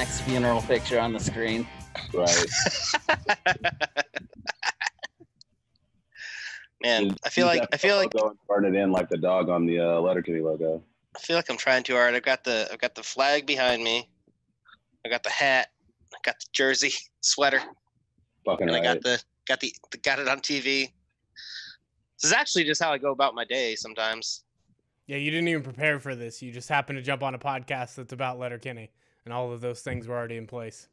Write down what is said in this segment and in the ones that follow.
Mac's funeral picture on the screen. Right. Man, I feel like go and burn it in like the dog on the Letterkenny logo. I feel like I'm trying too hard. I've got the flag behind me. I got the hat. I got the jersey, sweater, Fucking and right. I got it on TV. This is actually just how I go about my day sometimes. Yeah, you didn't even prepare for this. You just happened to jump on a podcast that's about Letterkenny, and all of those things were already in place.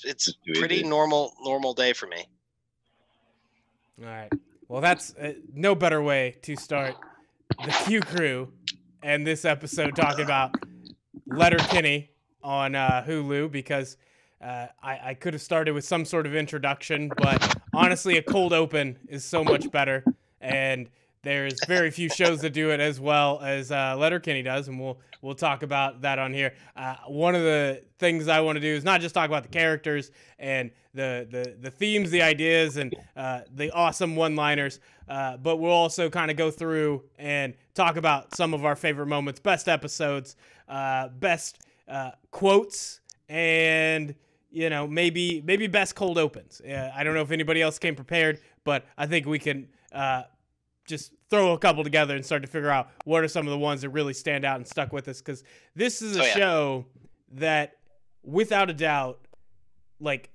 It's pretty normal day for me. All right. Well, that's no better way to start the Q Crew and this episode talking about Letterkenny on Hulu, because I could have started with some sort of introduction, but honestly, a cold open is so much better, and there's very few shows that do it as well as Letterkenny does, and we'll talk about that on here. One of the things I want to do is not just talk about the characters and the themes, the ideas, and the awesome one-liners, but we'll also kind of go through and talk about some of our favorite moments, best episodes, best quotes, and maybe best cold opens. I don't know if anybody else came prepared, but I think we can just throw a couple together and start to figure out what are some of the ones that really stand out and stuck with us, because this is a show that, without a doubt, like,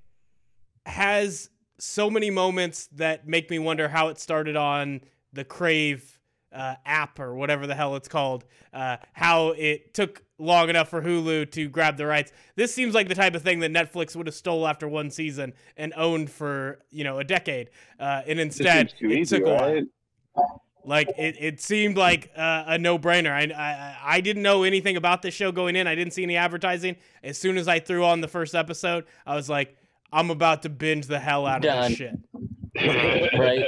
has so many moments that make me wonder how it started on the Crave app or whatever the hell it's called, how it took long enough for Hulu to grab the rights. This seems like the type of thing that Netflix would have stole after one season and owned for a decade, and instead it took a while. Like, it seemed like a no-brainer. I didn't know anything about this show going in. I didn't see any advertising. As soon as I threw on the first episode, I was like, I'm about to binge the hell out of this shit. Right.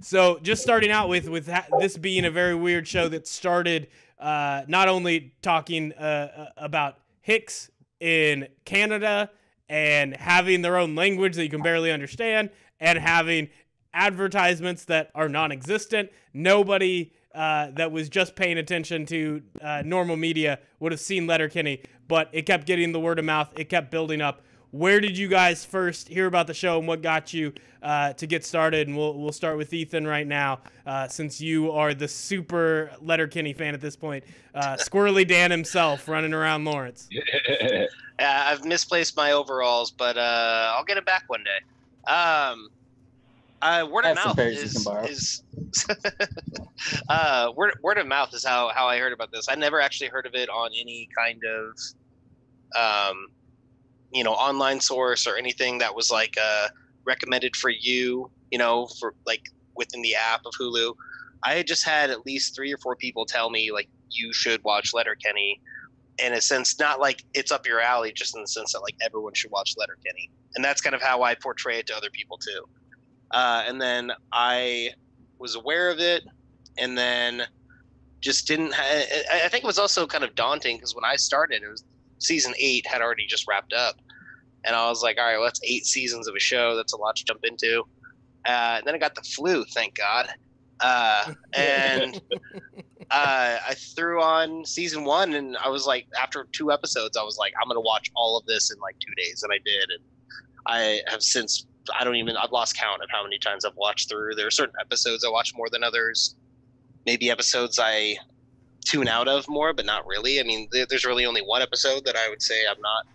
So just starting out with this being a very weird show that started not only talking about hicks in Canada and having their own language that you can barely understand, and having advertisements that are non-existent. Nobody that was just paying attention to normal media would have seen Letterkenny, but it kept getting the word of mouth. It kept building up. Where did you guys first hear about the show, and what got you to get started? And we'll start with Ethan right now, since you are the super Letterkenny fan at this point. Squirrely Dan himself running around Lawrence. I've misplaced my overalls, but I'll get it back one day. Word of mouth is word of mouth is how I heard about this. I never actually heard of it on any kind of online source or anything that was like recommended for you, for like within the app of Hulu. I had just had at least 3 or 4 people tell me, like, you should watch Letterkenny, in a sense, not like it's up your alley, just in the sense that like everyone should watch Letterkenny. And that's kind of how I portray it to other people too. And then I was aware of it, and then just didn't. I think it was also kind of daunting, because when I started, it was season 8 had already just wrapped up, and I was like, all right, well, that's 8 seasons of a show. That's a lot to jump into. And then I got the flu, thank God. And I threw on season 1, and I was like, after 2 episodes, I was like, I'm gonna watch all of this in like 2 days, and I did. And I have since. I've lost count of how many times I've watched through. There are certain episodes I watch more than others. Maybe episodes I tune out of more, but not really. I mean, there's really only one episode that I would say I'm not,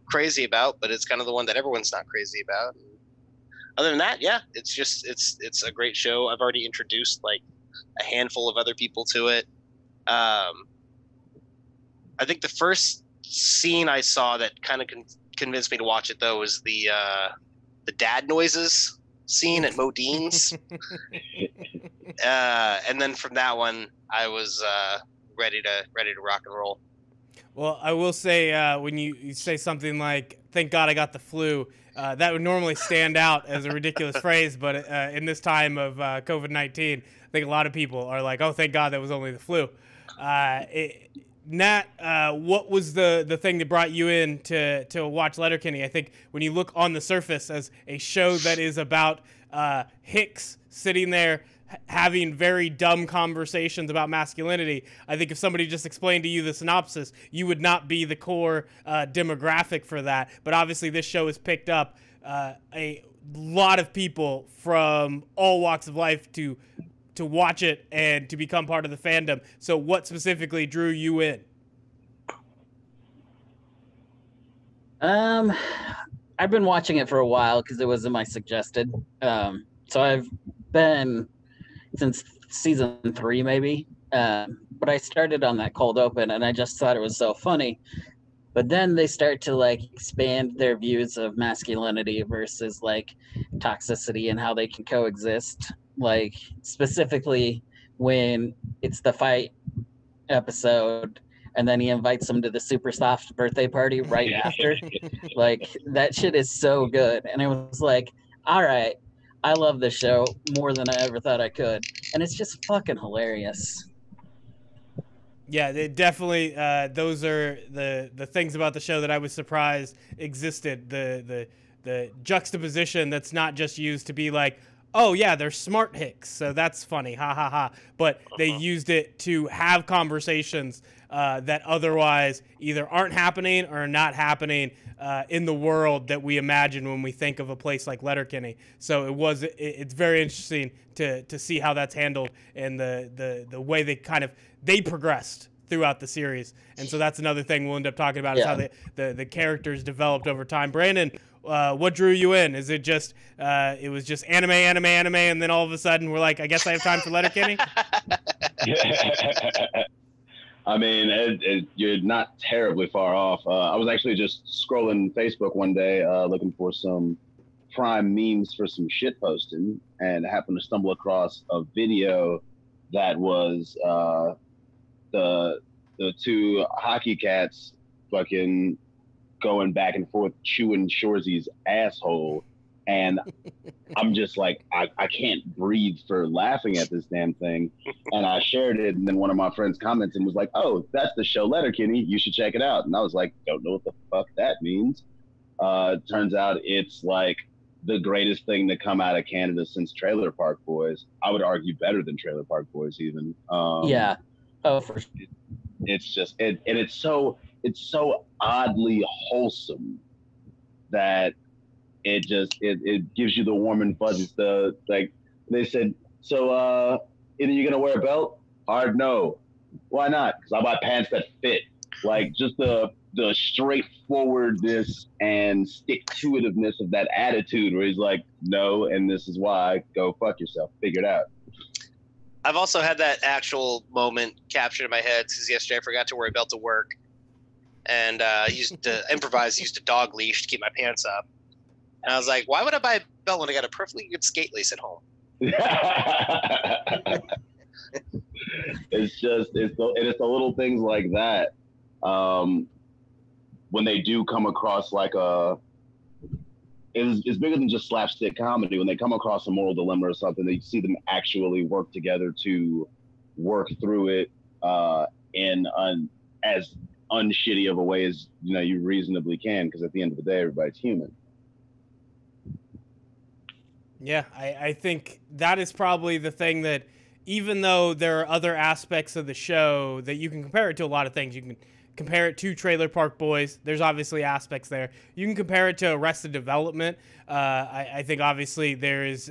crazy about, but it's kind of the one that everyone's not crazy about. And other than that, yeah, it's a great show. I've already introduced like a handful of other people to it. I think the first scene I saw that kind of convinced me to watch it, though, was the dad noises scene at Modine's. And then from that one, I was ready to rock and roll. Well, I will say, when you say something like, thank God I got the flu, that would normally stand out as a ridiculous phrase, but in this time of COVID-19, I think a lot of people are like, oh, thank God that was only the flu. Nat, what was the thing that brought you in to watch Letterkenny? I think when you look on the surface as a show that is about hicks sitting there having very dumb conversations about masculinity. I think if somebody just explained to you the synopsis, you would not be the core demographic for that. But obviously this show has picked up a lot of people from all walks of life to watch it and to become part of the fandom. So what specifically drew you in? I've been watching it for a while because it was in my suggested. So I've been since season 3 maybe. But I started on that cold open and I just thought it was so funny. But then they start to like expand their views of masculinity versus like toxicity and how they can coexist. Like specifically when it's the fight episode and then he invites them to the super soft birthday party right after. Like that shit is so good. And it was like, all right, I love this show more than I ever thought I could. And it's just fucking hilarious. Yeah, it definitely. Those are the things about the show that I was surprised existed. The juxtaposition that's not just used to be like, oh yeah, they're smart hicks, so that's funny, ha ha ha. But they used it to have conversations that otherwise either aren't happening or not happening in the world that we imagine when we think of a place like Letterkenny. So it's very interesting to see how that's handled and the way they progressed throughout the series. And so that's another thing we'll end up talking about is how the characters developed over time. Brandon, what drew you in? Is it just it was just anime, and then all of a sudden we're like, I guess I have time for Letterkenny? I mean, you're not terribly far off. I was actually just scrolling Facebook one day looking for some prime memes for some shit posting and happened to stumble across a video that was the two hockey cats fucking going back and forth chewing Shorzy's asshole. And I'm just like, I can't breathe for laughing at this damn thing. And I shared it, and then one of my friends commented and was like, oh, that's the show Letterkenny, you should check it out. And I was like, don't know what the fuck that means. Turns out it's like the greatest thing to come out of Canada since Trailer Park Boys. I would argue better than Trailer Park Boys even. Yeah. Oh, for sure. It's just, it's so oddly wholesome that it gives you the warm and fuzzies. Like they said, so either you're gonna wear a belt? Hard no. Why not? Because I buy pants that fit. Like just the straightforwardness and stick-to-itiveness of that attitude where he's like, no, and this is why. Go fuck yourself. Figure it out. I've also had that actual moment captured in my head because yesterday I forgot to wear a belt to work, and used to improvise, used a dog leash to keep my pants up. And I was like, why would I buy a belt when I got a perfectly good skate lace at home? It's the little things like that. When they do come across like it's bigger than just slapstick comedy. When they come across a moral dilemma or something, they see them actually work together to work through it in as unshitty of a way as you reasonably can. Because at the end of the day, everybody's human. Yeah, I think that is probably the thing that, even though there are other aspects of the show that you can compare it to a lot of things, you can compare it to Trailer Park Boys. There's obviously aspects there. You can compare it to Arrested Development. I think obviously there is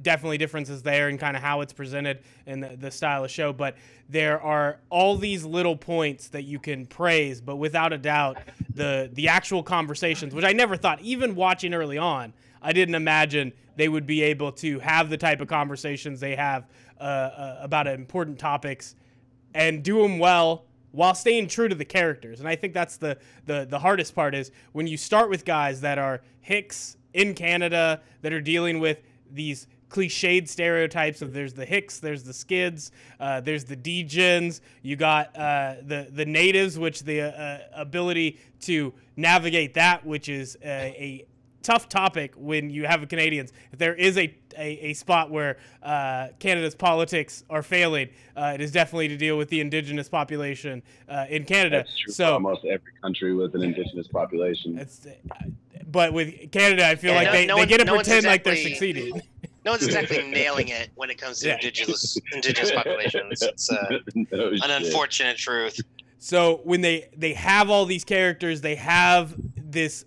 definitely differences there in kind of how it's presented and the style of show, but there are all these little points that you can praise, but without a doubt, the actual conversations, which I never thought, even watching early on, I didn't imagine they would be able to have the type of conversations they have about important topics and do them well while staying true to the characters. And I think that's the hardest part is when you start with guys that are hicks in Canada that are dealing with these cliched stereotypes of there's the hicks, there's the skids, there's the degens, you got the natives, which the ability to navigate that, which is a tough topic when you have Canadians. If there is a spot where Canada's politics are failing, it is definitely to deal with the Indigenous population in Canada. That's true so for almost every country with an Indigenous population. But with Canada, I feel like they get to pretend like they're succeeding. no one's exactly nailing it when it comes to indigenous populations. It's an unfortunate truth. So when they have all these characters, they have this,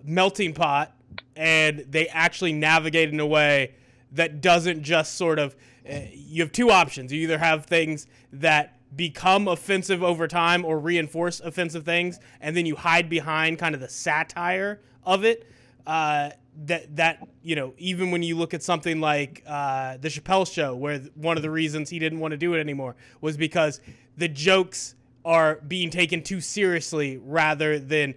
melting pot, and they actually navigate in a way that doesn't just sort of, you have two options. You either have things that become offensive over time or reinforce offensive things, and then you hide behind kind of the satire of it. Even when you look at something like the Chappelle Show, where one of the reasons he didn't want to do it anymore was because the jokes are being taken too seriously rather than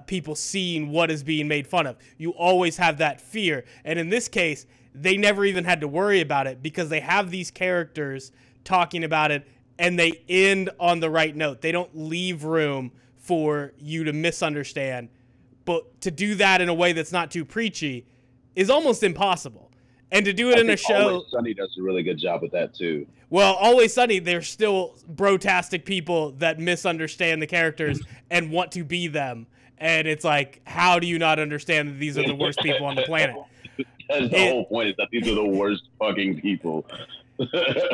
people seeing what is being made fun of. You always have that fear. And in this case, they never even had to worry about it because they have these characters talking about it, and they end on the right note. They don't leave room for you to misunderstand. But to do that in a way that's not too preachy is almost impossible. And to do it in a show... Always Sunny does a really good job with that, too. Well, Always Sunny, there's still brotastic people that misunderstand the characters and want to be them. And it's like, how do you not understand that these are the worst people on the planet? That's the whole point, is that these are the worst fucking people.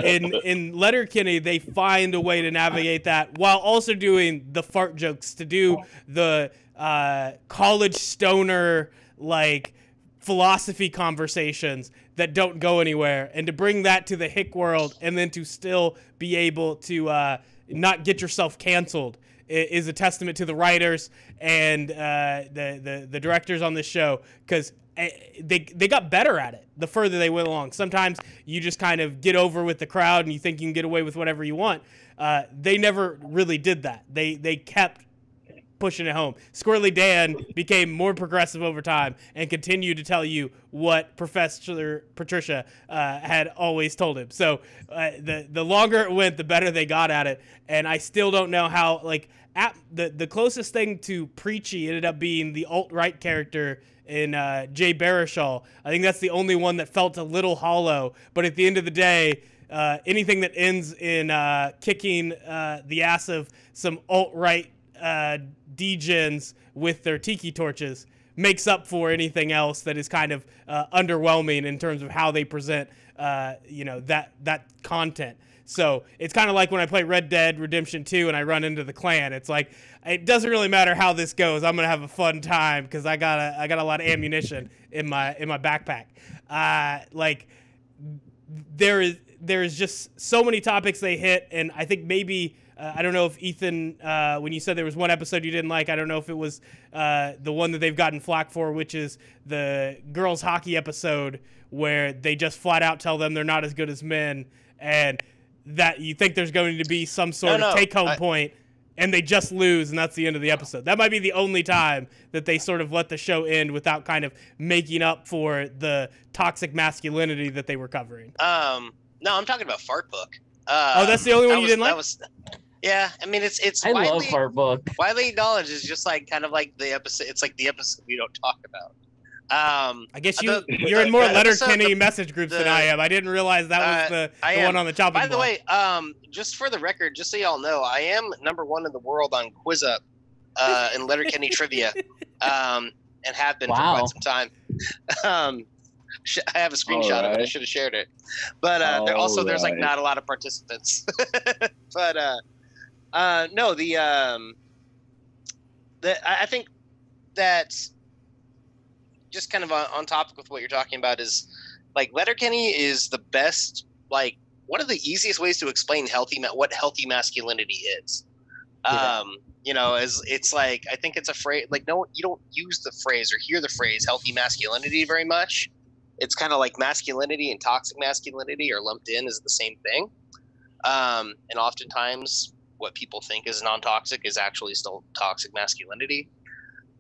in Letterkenny, they find a way to navigate that while also doing the fart jokes, to do the college stoner, like, philosophy conversations that don't go anywhere, and to bring that to the hick world and then to still be able to not get yourself canceled is a testament to the writers and the directors on this show, because they got better at it the further they went along. Sometimes you just kind of get over with the crowd and you think you can get away with whatever you want. They never really did that. They kept pushing it home. Squirrely Dan became more progressive over time and continued to tell you what Professor Patricia had always told him. So the longer it went, the better they got at it. And I still don't know how, like, the closest thing to preachy ended up being the alt-right character in Jay Baruchel. I think that's the only one that felt a little hollow. But at the end of the day, anything that ends in kicking the ass of some alt-right degens with their tiki torches makes up for anything else that is kind of underwhelming in terms of how they present that content. So it's kind of like when I play Red Dead Redemption 2 and I run into the Klan. It's like, it doesn't really matter how this goes. I'm gonna have a fun time because I got a lot of ammunition in my backpack. There is just so many topics they hit, and I think maybe I don't know if Ethan, when you said there was one episode you didn't like, I don't know if it was the one that they've gotten flack for, which is the girls hockey episode where they just flat out tell them they're not as good as men, and that you think there's going to be some sort of take-home point, and they just lose, and that's the end of the episode. That might be the only time that they sort of let the show end without kind of making up for the toxic masculinity that they were covering. No, I'm talking about Fart Book. That's the only one you didn't like? Yeah, I mean, it's I love Fart Book. Widely acknowledged is just like kind of like the episode. It's like the episode we don't talk about. I guess you're in more Letterkenny message groups than I am. I didn't realize that was the one on the chopping block. By the way, just for the record, just so y'all know, I am #1 in the world on Quiz Up in Letterkenny trivia, and have been for quite some time. I have a screenshot of it. I should have shared it. But there's like not a lot of participants. But no, I think that just kind of on topic with what you're talking about is like Letterkenny is the best, like one of the easiest ways to explain what healthy masculinity is. Yeah. As it's like, I think it's a phrase, like, no, you don't use the phrase or hear the phrase healthy masculinity very much. It's kind of like masculinity and toxic masculinity are lumped in as the same thing. And oftentimes what people think is non-toxic is actually still toxic masculinity.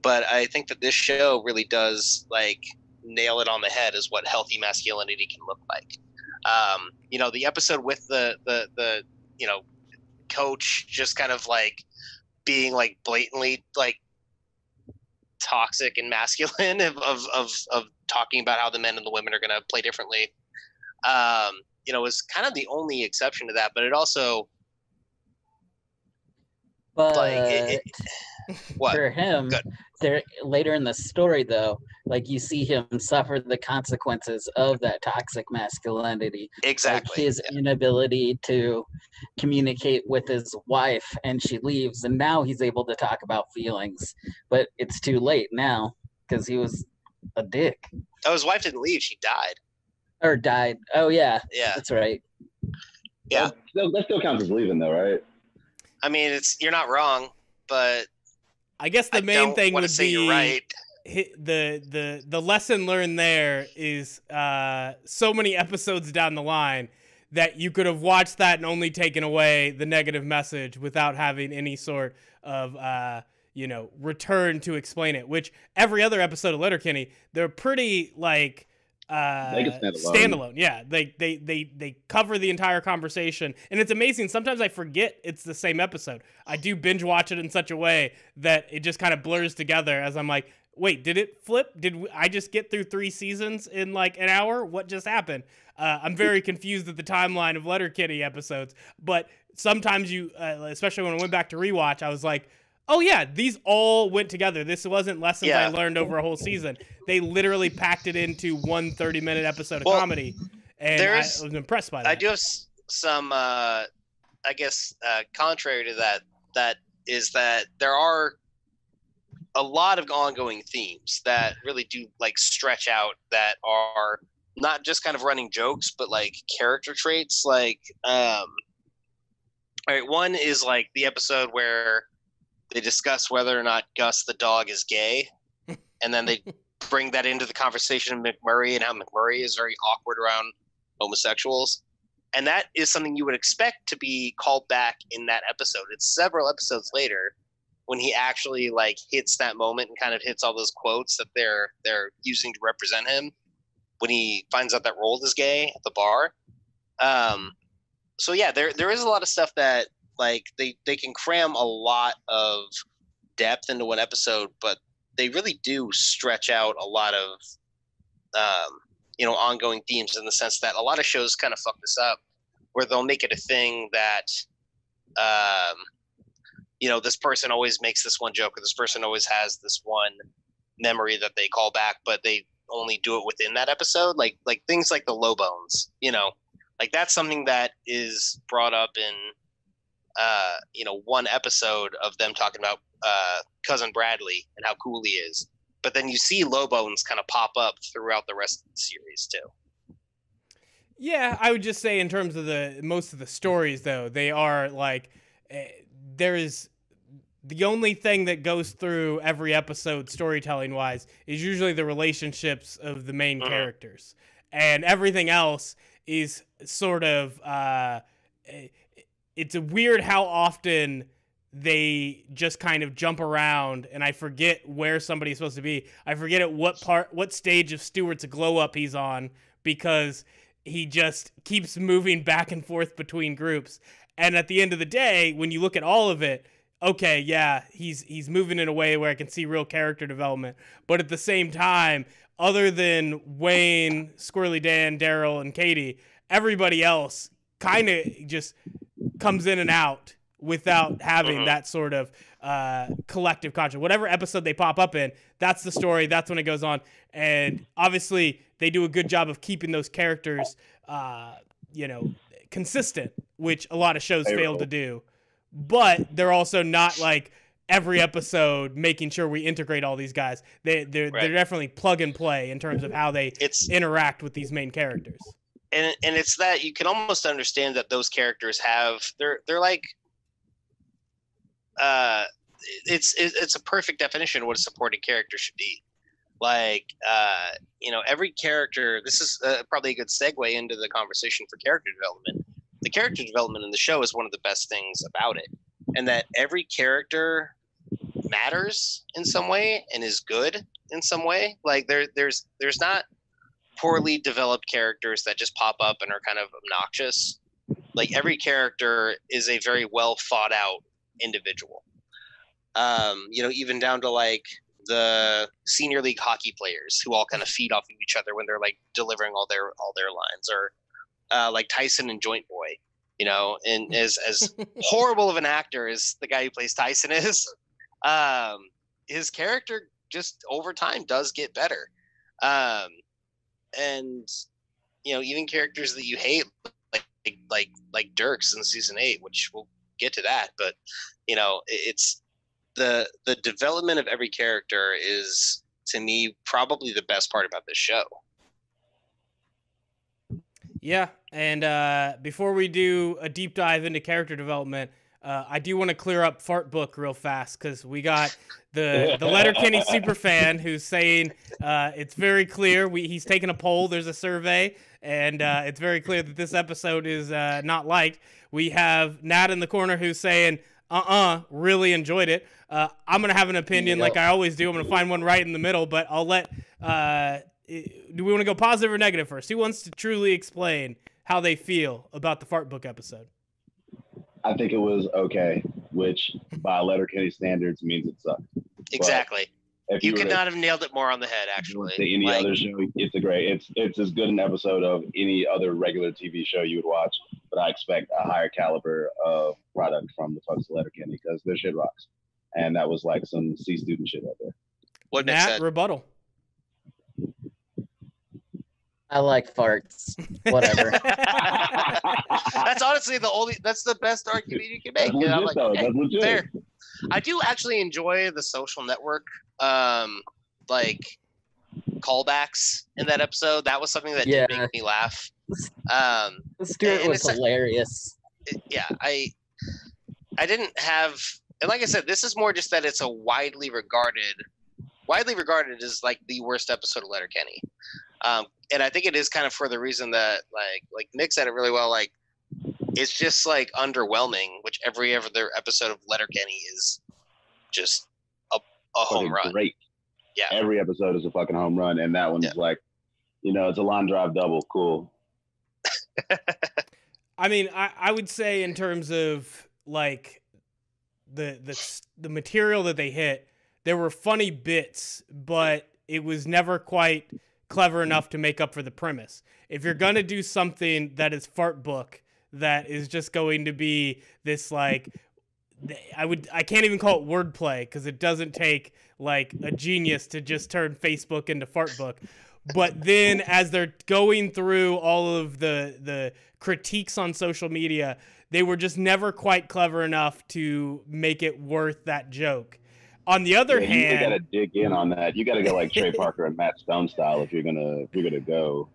But I think that this show really does like nail it on the head as what healthy masculinity can look like. The episode with the coach just kind of like being like blatantly like toxic and masculine of talking about how the men and the women are going to play differently, is kind of the only exception to that. But it also, what for him, there later in the story though, like you see him suffer the consequences of that toxic masculinity. Exactly. Like his inability to communicate with his wife, and she leaves, and now he's able to talk about feelings, but it's too late now because he was a dick. Oh, his wife didn't leave; she died. Or died. Oh yeah, Yeah, that's right. yeah. That still counts as leaving, though, right? I mean, you're not wrong, but I guess the main thing would be you're right. The lesson learned there is so many episodes down the line that you could have watched that and only taken away the negative message without having any sort of return to explain it. Which every other episode of Letterkenny, they're pretty like standalone. Yeah, they cover the entire conversation, and it's amazing. Sometimes I forget it's the same episode. I do binge watch it in such a way that it just kind of blurs together as I'm like, wait, did it flip? I just get through 3 seasons in like an hour? What just happened? I'm very confused at the timeline of Letterkenny episodes, but sometimes you, especially when I went back to rewatch, I was like, oh yeah, these all went together. This wasn't lessons I learned over a whole season. They literally packed it into one 30-minute episode of comedy, and I was impressed by that. I do have some, I guess, contrary to that. That is that there are a lot of ongoing themes that really do like stretch out, that are not just kind of running jokes, but like character traits. Like, all right, one is like the episode where they discuss whether or not Gus the dog is gay, and then they bring that into the conversation of McMurray and how McMurray is very awkward around homosexuals. And that is something you would expect to be called back in that episode. It's several episodes later when he actually like hits that moment and kind of hits all those quotes that they're using to represent him when he finds out that Roald is gay at the bar. So yeah, there is a lot of stuff that like they can cram a lot of depth into one episode, but they really do stretch out a lot of ongoing themes, in the sense that a lot of shows kind of fuck this up, where they'll make it a thing that this person always makes this one joke, or this person always has this one memory that they call back, but they only do it within that episode. Like things like the low bones, like that's something that is brought up in one episode of them talking about Cousin Bradley and how cool he is. But then you see low bones kind of pop up throughout the rest of the series too. Yeah, I would just say in terms of most of the stories, though, they are like, there is the only thing that goes through every episode storytelling wise is usually the relationships of the main characters, and everything else is sort of it's weird how often they just kind of jump around, and I forget where somebody's supposed to be. I forget at what stage of Stewart's glow up he's on, because he just keeps moving back and forth between groups. And at the end of the day, when you look at all of it, okay, yeah, he's moving in a way where I can see real character development. But at the same time, other than Wayne, Squirrely Dan, Daryl, and Katie, everybody else kind of just comes in and out without having that sort of collective conscience. Whatever episode they pop up in, that's the story. That's when it goes on. And obviously, they do a good job of keeping those characters, consistent, which a lot of shows fail to do. But they're also not like every episode making sure we integrate all these guys. They're definitely plug and play in terms of how they interact with these main characters. And it's that you can almost understand that those characters have they're like it's a perfect definition of what a supporting character should be. Like every character. This is probably a good segue into the conversation for character development. The character development in the show is one of the best things about it, and that every character matters in some way and is good in some way. Like there's not poorly developed characters that just pop up and are kind of obnoxious. Like every character is a very well thought out individual. Even down to like the senior league hockey players who all kind of feed off of each other when they're like delivering all their lines, or like Tyson and Joint Boy, and as horrible of an actor as the guy who plays Tyson is, his character just over time does get better. And even characters that you hate, like Dirks in season 8, which we'll get to that, but it's the development of every character is, to me, probably the best part about this show. Yeah, and before we do a deep dive into character development, I do want to clear up Fart Book real fast, because we got the Letterkenny super fan who's saying it's very clear. He's taken a poll. There's a survey, and it's very clear that this episode is not liked. We have Nat in the corner who's saying, really enjoyed it. I'm going to have an opinion like I always do. I'm going to find one right in the middle, but I'll let... do we want to go positive or negative first? Who wants to truly explain how they feel about the Fart Book episode? I think it was okay, which by Letterkenny standards means it sucked. Exactly. You could not have nailed it more on the head, actually. To any other show, it's as good an episode of any other regular TV show you would watch, but I expect a higher caliber of product from the folks at Letterkenny, because their shit rocks. And that was like some C student shit out there. What Nat, rebuttal. I like farts. Whatever. That's honestly that's the best argument you can make. That's legit, though. That's legit. Fair. I do actually enjoy the Social Network, like callbacks in that episode. That was something that did make me laugh. Stuart was hilarious. I didn't have, and like I said, this is more just that it's a widely regarded as like the worst episode of Letterkenny. And I think it is kind of for the reason that like Nick said it really well. Like, it's just like underwhelming, which every other episode of Letterkenny is just a home run. Great. Yeah. Every episode is a fucking home run, and that one's like, it's a line drive double. Cool. I mean, I would say in terms of like the material that they hit, there were funny bits, but it was never quite clever enough to make up for the premise. If you're gonna do something that is Fart Book, that is just going to be this like, I can't even call it wordplay, because it doesn't take like a genius to just turn Facebook into Fart Book. But then as they're going through all of the critiques on social media, they were just never quite clever enough to make it worth that joke. On the other hand, you gotta dig in on that. You gotta go like Trey Parker and Matt Stone style if you're gonna go.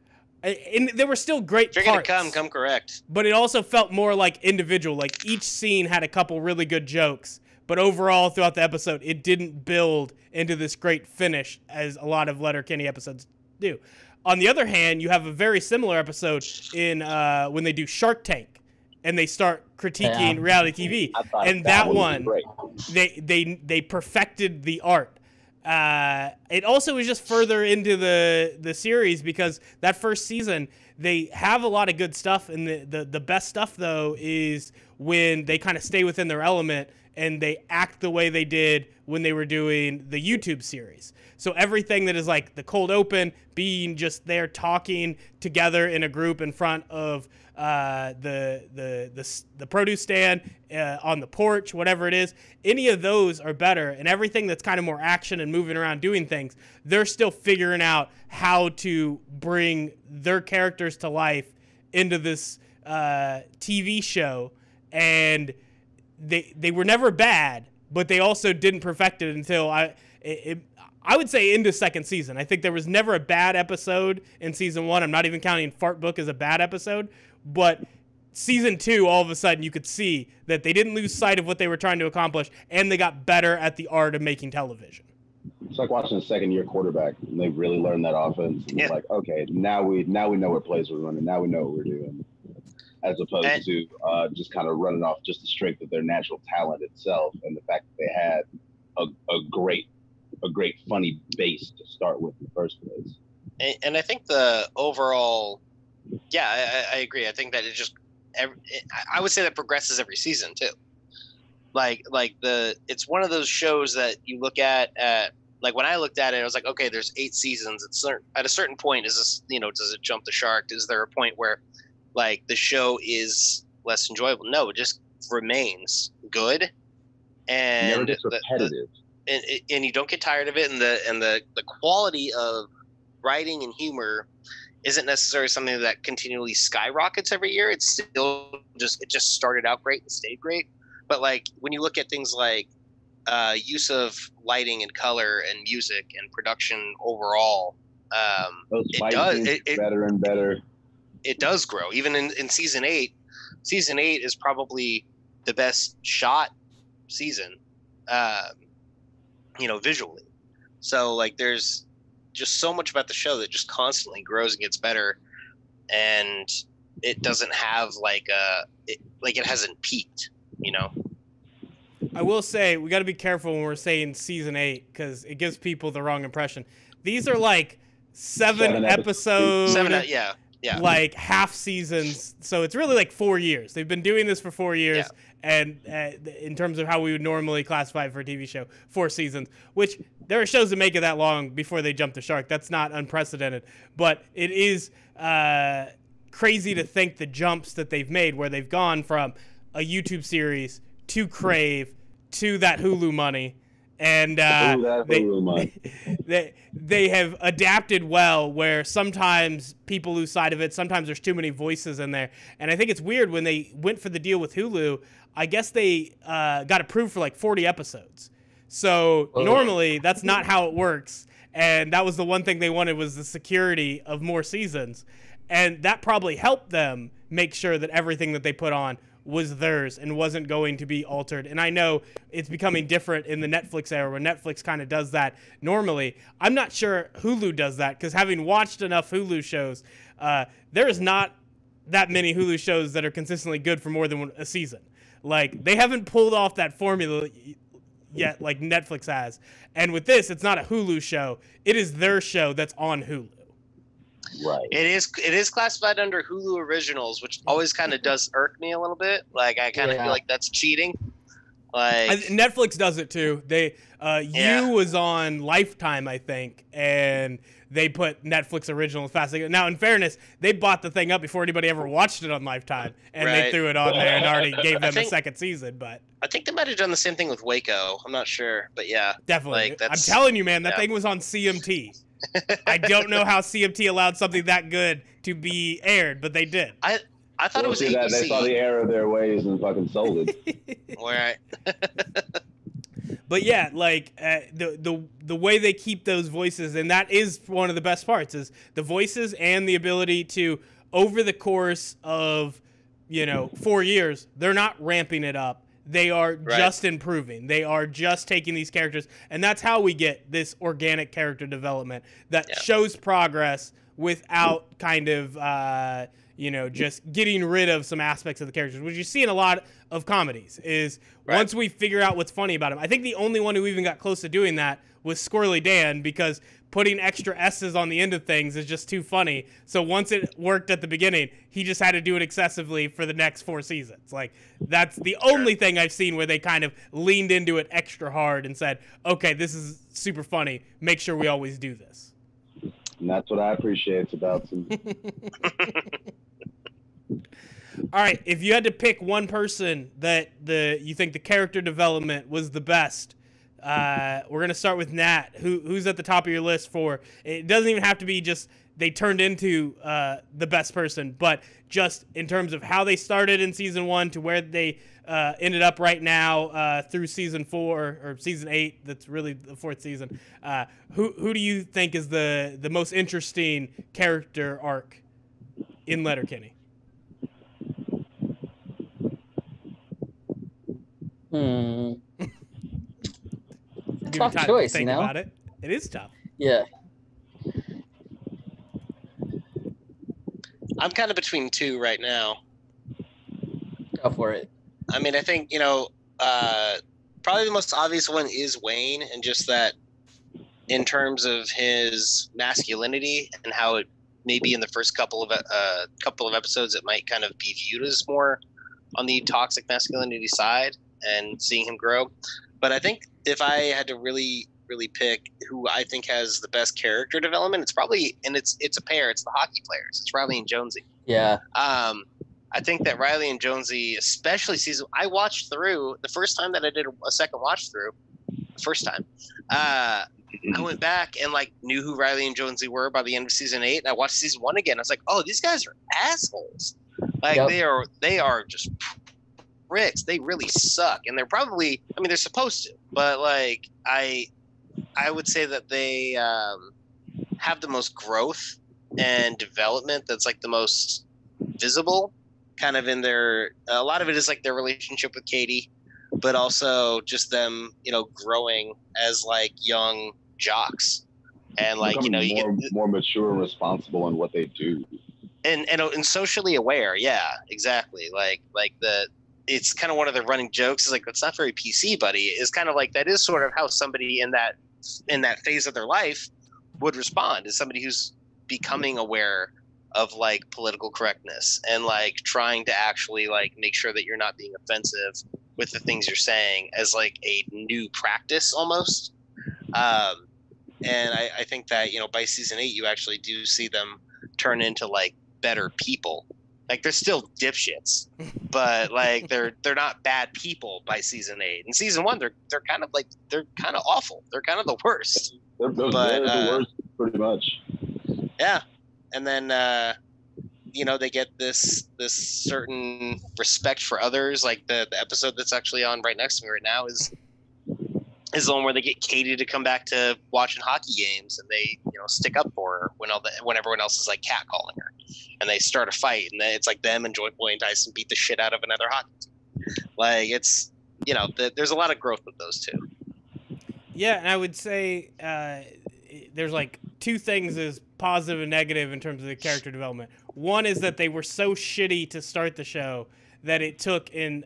And there were still great parts. If you're gonna come correct. But it also felt more like individual. Like each scene had a couple really good jokes, but overall throughout the episode, it didn't build into this great finish as a lot of Letterkenny episodes do. On the other hand, you have a very similar episode in when they do Shark Tank. And they start critiquing reality TV, and that one, they perfected the art. It also is just further into the series, because that first season they have a lot of good stuff, and the best stuff though is when they kind of stay within their element and they act the way they did when they were doing the YouTube series. So everything that is like the cold open, being just there talking together in a group in front of the produce stand, on the porch, whatever it is, any of those are better. And everything that's kind of more action and moving around doing things, they're still figuring out how to bring their characters to life into this TV show. And they were never bad, but they also didn't perfect it until I would say into second season. I think there was never a bad episode in season 1. I'm not even counting Fart Book as a bad episode, but season 2, all of a sudden you could see that they didn't lose sight of what they were trying to accomplish, and they got better at the art of making television. It's like watching a second-year quarterback, and they really learned that offense. And it's like, okay, now we know what plays we're running. Now we know what we're doing, as opposed to just kind of running off just the strength of their natural talent itself, and the fact that they had a great funny base to start with in the first place. And I think the overall, I agree. I think that it just, I would say that progresses every season too. Like it's one of those shows that you look at like when I looked at it, I was like, okay, there's 8 seasons. At a certain point, is this, does it jump the shark? Is there a point where like the show is less enjoyable? No, it just remains good. And never gets repetitive. And you don't get tired of it, and the quality of writing and humor isn't necessarily something that continually skyrockets every year. It's still it just started out great and stayed great. But like when you look at things like use of lighting and color and music and production overall, it better and better. It does grow. Even in season 8, season 8 is probably the best shot season, visually. So like there's just so much about the show that just constantly grows and gets better, and it doesn't have it hasn't peaked, I will say we got to be careful when we're saying season 8 because it gives people the wrong impression. These are like seven episodes. Yeah. Like half seasons. So it's really like 4 years. They've been doing this for 4 years. Yeah. And in terms of how we would normally classify it for a TV show, 4 seasons, which there are shows that make it that long before they jump the shark. That's not unprecedented. But it is crazy to think the jumps that they've made where they've gone from a YouTube series to Crave to that Hulu money. And they have adapted well where sometimes people lose sight of it. Sometimes there's too many voices in there. And I think it's weird when they went for the deal with Hulu, I guess they got approved for like 40 episodes. So normally that's not how it works. And that was the one thing they wanted was the security of more seasons. And that probably helped them make sure that everything that they put on was theirs and wasn't going to be altered. And I know it's becoming different in the Netflix era where Netflix kind of does that normally. I'm not sure Hulu does that because having watched enough Hulu shows, there is not that many Hulu shows that are consistently good for more than a season. Like, they haven't pulled off that formula yet like Netflix has. And with this, it's not a Hulu show. It is their show that's on Hulu. Right. It is classified under Hulu Originals, which always kind of does irk me a little bit. Like I kind of feel like that's cheating. Like Netflix does it too. They You was on Lifetime, I think, and they put Netflix Originals fast. Now, in fairness, they bought the thing up before anybody ever watched it on Lifetime, and they threw it on there and already gave them a second season. But I think they might have done the same thing with Waco. I'm not sure, but yeah, definitely. I'm telling you, man, that thing was on CMT. I don't know how CMT allowed something that good to be aired, but they did. I thought it was ABC. They saw the error of their ways and fucking sold it. All right. But yeah, like the way they keep those voices, and that is one of the best parts, is the voices and the ability to, over the course of 4 years, they're not ramping it up. They are just improving. They are just taking these characters, and that's how we get this organic character development that shows progress without kind of, just getting rid of some aspects of the characters, which you see in a lot of comedies, is once we figure out what's funny about him. I think the only one who even got close to doing that was Squirrely Dan, because putting extra S's on the end of things is just too funny. So once it worked at the beginning, he just had to do it excessively for the next 4 seasons. Like, that's the only thing I've seen where they kind of leaned into it extra hard and said, okay, this is super funny. Make sure we always do this. And that's what I appreciate about them. All right, if you had to pick one person that you think the character development was the best, we're going to start with Nat. Who's at the top of your list for, it doesn't even have to be just they turned into the best person, but just in terms of how they started in season 1 to where they ended up right now through season 4 or season 8, that's really the 4th season. Who do you think is the most interesting character arc in Letterkenny? Tough choice, about it. It is tough. Yeah. I'm kind of between 2 right now. Go for it. I mean, I think, probably the most obvious one is Wayne, and just that in terms of his masculinity and how it maybe in the first couple of episodes it might kind of be viewed as more on the toxic masculinity side, and seeing him grow. But I think if I had to really, really pick who I think has the best character development, it's probably, and it's a pair, it's the hockey players. It's Riley and Jonesy. Yeah. I think that Riley and Jonesy, especially I watched through the first time that I did a second watch through, I went back and like knew who Riley and Jonesy were by the end of season 8, and I watched season 1 again. I was like, oh, these guys are assholes. Like they are just pricks. They really suck, and they're probably, I mean, they're supposed to, but like I would say that they have the most growth and development. That's like the most visible, kind of in their. A lot of it is like their relationship with Katie, but also just them, growing as like young jocks, and like becoming more mature and responsible in what they do, and socially aware. Yeah, exactly. Like it's kind of one of the running jokes is like, that's not very PC, buddy. Is kind of like that is sort of how somebody in that phase of their life would respond, is somebody who's becoming aware of like political correctness and like trying to actually like make sure that you're not being offensive with the things you're saying as like a new practice almost. And I think that, by season 8, you actually do see them turn into like better people. Like they're still dipshits, but like they're not bad people by season 8. In season 1, they're kind of awful. They're kind of the worst. They're the worst, pretty much. Yeah, and then they get this certain respect for others. Like the episode that's actually on right next to me right now is the one where they get Katie to come back to watching hockey games, and they stick up for her when everyone else is like catcalling her, and they start a fight, and then it's like them and Joy Boy and Dyson beat the shit out of another hockey team. Like it's there's a lot of growth with those two. Yeah, and I would say there's like two things as positive and negative in terms of the character development. One is that they were so shitty to start the show that it took in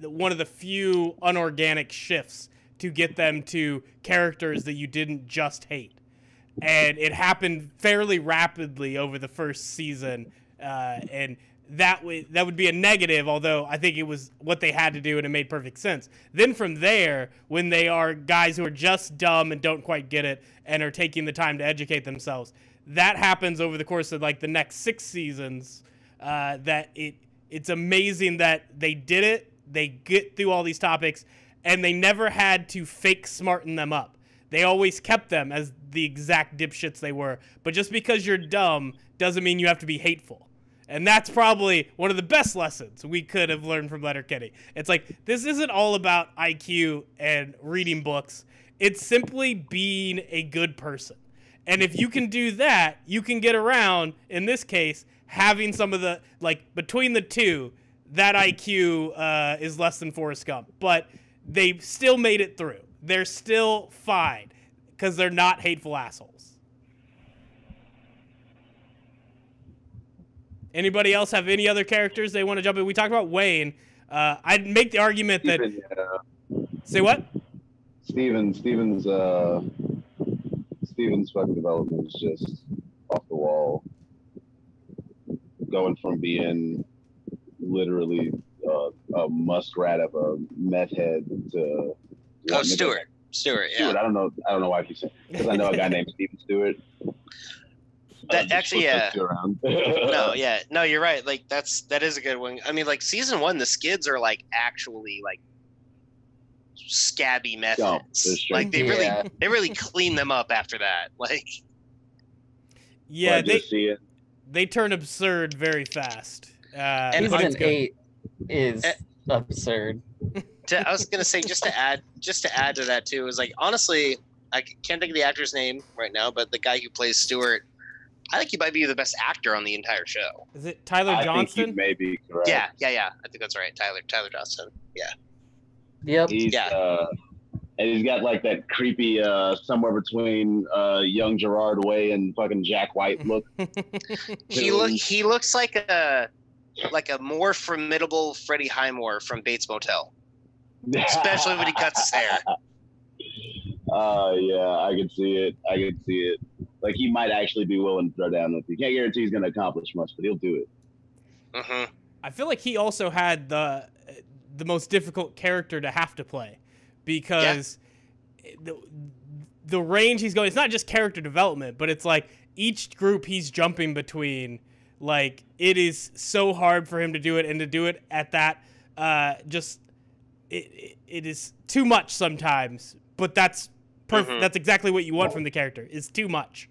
one of the few unorganic shifts to get them to characters that you didn't just hate. And it happened fairly rapidly over the first season, and that would be a negative, although I think it was what they had to do and it made perfect sense. Then from there, when they are guys who are just dumb and don't quite get it and are taking the time to educate themselves, that happens over the course of like the next 6 seasons. That it's amazing that they did it. They get through all these topics, and they never had to fake smarten them up. They always kept them as the exact dipshits they were. But just because you're dumb doesn't mean you have to be hateful. And that's probably one of the best lessons we could have learned from Letterkenny. It's like, this isn't all about IQ and reading books. It's simply being a good person. And if you can do that, you can get around, in this case, having some of the, like, between the two, that IQ is less than Forrest Gump. But they still made it through. They're still fine because they're not hateful assholes. Anybody else have any other characters they want to jump in? We talked about Wayne. I'd make the argument that... Say what? Steven's fucking development is just off the wall. Going from being literally a muskrat of a meth head to... Stewart. Stewart, yeah. Stewart, I don't know why he's saying, because I know a guy named Steven Stewart. That actually, yeah. No, you're right. Like that is a good one. I mean, like season 1, the Skids are like actually like scabby methods. Like they really clean them up after that. Like, yeah, they turn absurd very fast. And season 8 is absurd. I was gonna say just to add to that too is like, honestly, I can't think of the actor's name right now, but the guy who plays Stewart, I think he might be the best actor on the entire show. Is it Tyler Johnston? I think he may be correct. Yeah. I think that's right. Tyler Johnston. Yeah. Yep. And he's got like that creepy somewhere between young Gerard Way and fucking Jack White look. He looks like a more formidable Freddie Highmore from Bates Motel. Especially when he cuts his hair. Yeah, I can see it. Like, he might actually be willing to throw down with you. Can't guarantee he's going to accomplish much, but he'll do it. Mm-hmm. I feel like he also had the most difficult character to have to play, because the range he's going, it's not just character development, but it's like each group he's jumping between, like, it is so hard for him to do it, and to do it at that, it is too much sometimes, but that's perfect. That's exactly what you want from the character. Is too much.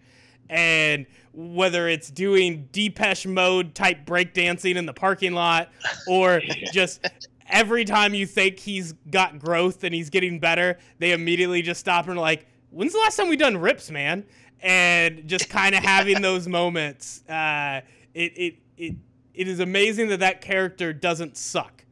And whether it's doing Depeche Mode type breakdancing in the parking lot, or just every time you think he's got growth and he's getting better, they immediately just stop and are like, when's the last time we done rips, man? And just kind of having those moments. It is amazing that character doesn't suck.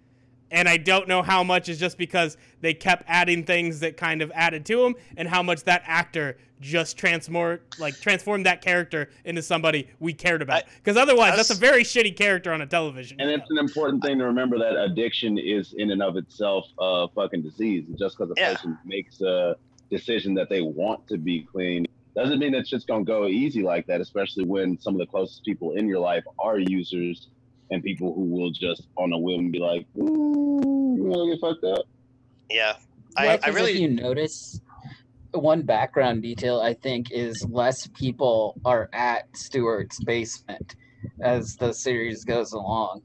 And I don't know how much is just because they kept adding things that kind of added to him, and how much that actor just transformed that character into somebody we cared about. Because otherwise, that's a very shitty character on a television show. And it's an important thing to remember that addiction is in and of itself a fucking disease. Just because a person makes a decision that they want to be clean doesn't mean it's just going to go easy like that, especially when some of the closest people in your life are users and people who will just on a whim be like, ooh, you want to get fucked up? Yeah. I really, if you notice, one background detail I think is less people are at Stewart's basement as the series goes along.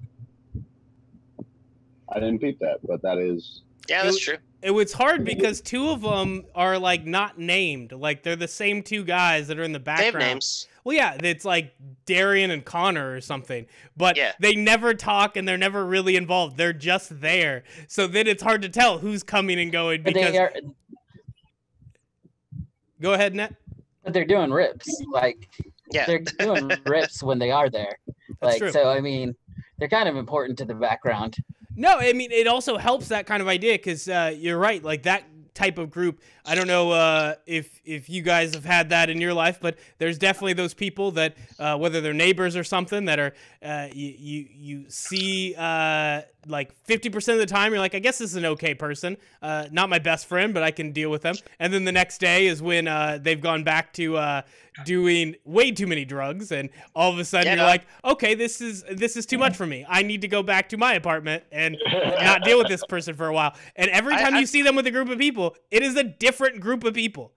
I didn't peep that, but that is... Yeah, that's true. It was hard because two of them are like not named. Like they're the same two guys that are in the background. They have names. Well, yeah, it's like Darian and Connor or something. But they never talk and they're never really involved. They're just there. So then it's hard to tell who's coming and going because... Go ahead, Net. But they're doing rips. Like, they're doing rips when they are there. Like, so, I mean, they're kind of important to the background. No, I mean, it also helps that kind of idea because you're right. Like, that type of group, I don't know if you guys have had that in your life, but there's definitely those people that, whether they're neighbors or something, that are, you see, like 50% of the time, you're like, I guess this is an okay person. Not my best friend, but I can deal with them. And then the next day is when they've gone back to doing way too many drugs, and all of a sudden you're like, okay, this is too much for me. I need to go back to my apartment and not deal with this person for a while. And every time you see them with a group of people, it is a different group of people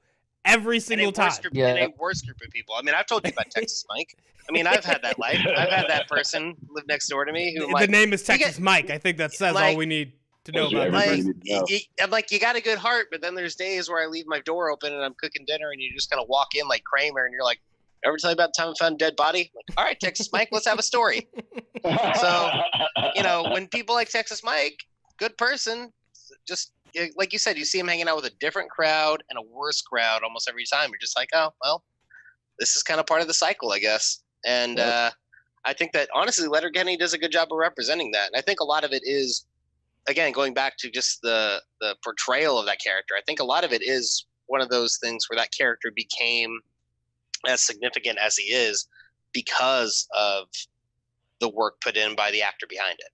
every single time. And a worse group of people. I mean, I've told you about Texas Mike. I mean, I've had that life. I've had that person live next door to me who the name is Texas Mike. I think that says all we need to know about that. I'm like, you got a good heart, but then there's days where I leave my door open and I'm cooking dinner and you just kind of walk in like Kramer and you're like, ever tell you about the time I found a dead body? I'm like, all right, Texas Mike, let's have a story. So, when people like Texas Mike, good person, just like you said, you see him hanging out with a different crowd and a worse crowd almost every time. You're just like, oh, well, this is kind of part of the cycle, I guess. And I think that, honestly, Letterkenny does a good job of representing that. And I think a lot of it is, again, going back to just the portrayal of that character, I think a lot of it is one of those things where that character became as significant as he is because of the work put in by the actor behind it.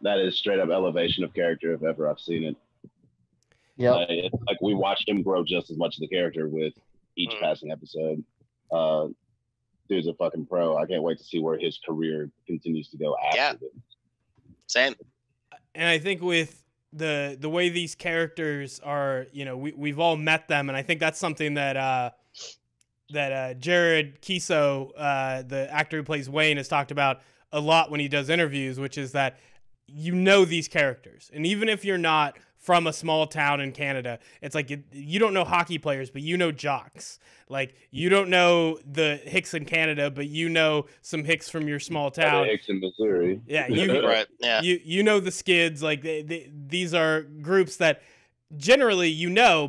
That is straight up elevation of character if ever I've seen it. Yeah, it's like we watched him grow just as much as the character with each passing episode. Dude's a fucking pro. I can't wait to see where his career continues to go after this. Same. And I think with the way these characters are, we've all met them, and I think that's something that Jared Kiso, the actor who plays Wayne, has talked about a lot when he does interviews, which is that these characters, and even if you're not from a small town in Canada, it's like you don't know hockey players, but you know jocks. Like, you don't know the Hicks in Canada, but you know some Hicks from your small town. Hicks in Missouri. Yeah, right. Yeah. You know the Skids. Like, these are groups that generally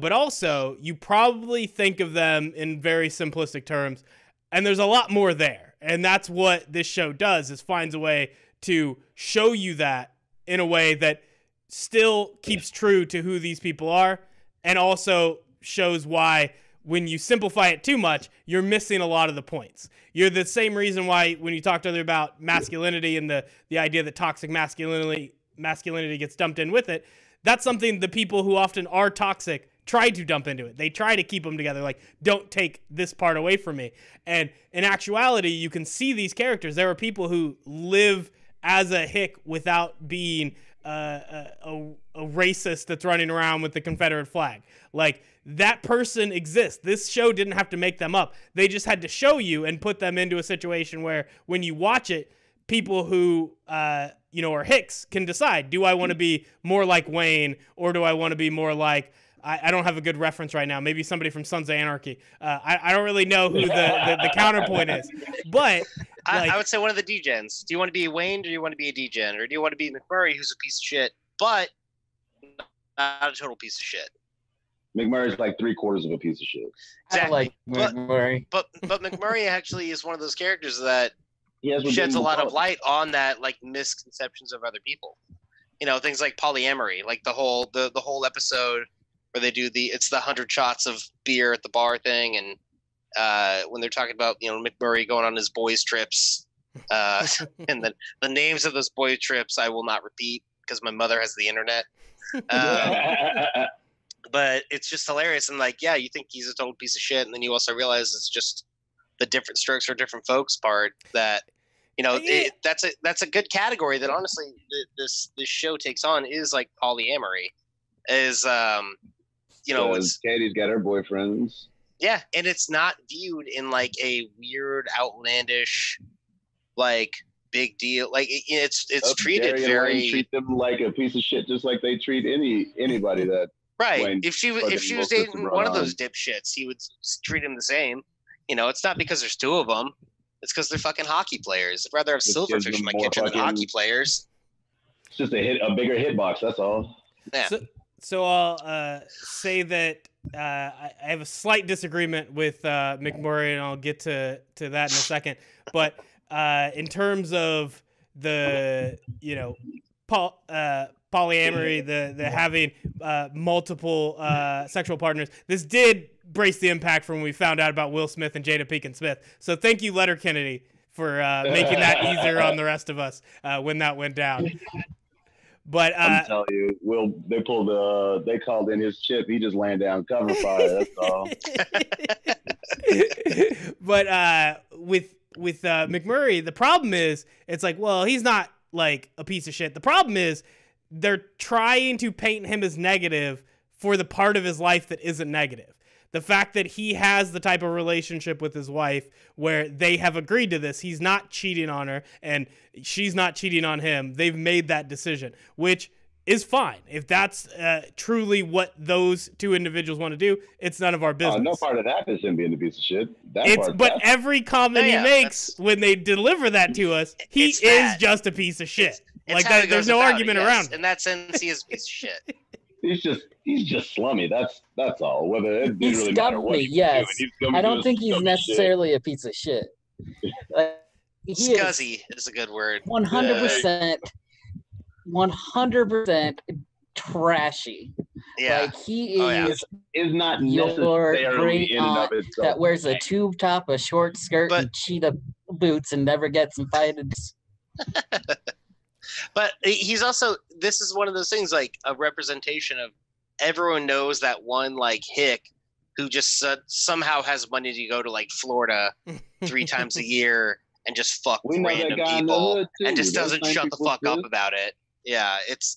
but also you probably think of them in very simplistic terms, and there's a lot more there. And that's what this show does, is finds a way to show you that in a way that still keeps true to who these people are, and also shows why when you simplify it too much, you're missing a lot of the points. You're the same reason why when you talked earlier about masculinity and the idea that toxic masculinity gets dumped in with it, that's something the people who often are toxic try to dump into it. They try to keep them together, like, don't take this part away from me. And in actuality, you can see these characters. There are people who live as a hick without being a racist that's running around with the Confederate flag. Like, that person exists. This show didn't have to make them up. They just had to show you and put them into a situation where when you watch it, people who are hicks can decide, do I want to be more like Wayne, or do I want to be more like I don't have a good reference right now. Maybe somebody from Sons of Anarchy. I don't really know who the counterpoint is, but I would say one of the D-gens. Do you want to be Wayne, or do you want to be a D-gen, or do you want to be McMurray, who's a piece of shit, but not a total piece of shit? McMurray's like 3/4 of a piece of shit. Exactly. I like McMurray. But McMurray actually is one of those characters that He sheds a lot of light on that, like, misconceptions of other people. You know, things like polyamory, like the whole episode where they do it's the 100 shots of beer at the bar thing, and when they're talking about, you know, McMurray going on his boys trips, and then the names of those boys trips I will not repeat because my mother has the internet. But it's just hilarious, and like, yeah, you think he's a total piece of shit, and then you also realize it's just the different strokes for different folks part that, you know, that's a good category that honestly this show takes on, is like polyamory, is you know, it's Katie's got her boyfriends. Yeah, and it's not viewed in like a weird, outlandish, like, big deal. Like it's treated very. Treat them like a piece of shit, just like they treat anybody that. Right. Wayne if she was dating one of those dipshits, he would treat him the same. You know, it's not because there's two of them. It's because they're fucking hockey players. I'd rather have silverfish in my kitchen than hockey players. It's just a bigger hitbox. That's all. Yeah. So I'll say that I have a slight disagreement with McMurray, and I'll get to that in a second. But in terms of the, you know, polyamory, the having multiple sexual partners, this did brace the impact from when we found out about Will Smith and Jada Pinkett Smith. So thank you, Letterkenny, for making that easier on the rest of us when that went down. But I'm telling you, they called in his chip. He just laying down cover fire. That's all. But with McMurray, the problem is, it's like, well, he's not like a piece of shit. The problem is they're trying to paint him as negative for the part of his life that isn't negative. The fact that he has the type of relationship with his wife where they have agreed to this, he's not cheating on her and she's not cheating on him. They've made that decision, which is fine. If that's truly what those two individuals want to do, it's none of our business. No part of that is him being a piece of shit. Every comment he makes when they deliver that to us, he is just a piece of shit. Like that, there's no argument around it. In that sense, he is a piece of shit. He's just slummy. That's all. Whether it didn't really matter what he was yes. doing. I don't think he's necessarily a piece of shit. Scuzzy is a good word. 100%. 100% trashy. Yeah. Like he is not your necessarily great in and of aunt itself. that wears a tube top, a short skirt, and cheetah boots and never gets invited. But he's also, this is one of those things, like a representation of, everyone knows that one like hick who just somehow has money to go to like Florida 3 times a year and just fuck random people and just doesn't shut the fuck up about it. Yeah, it's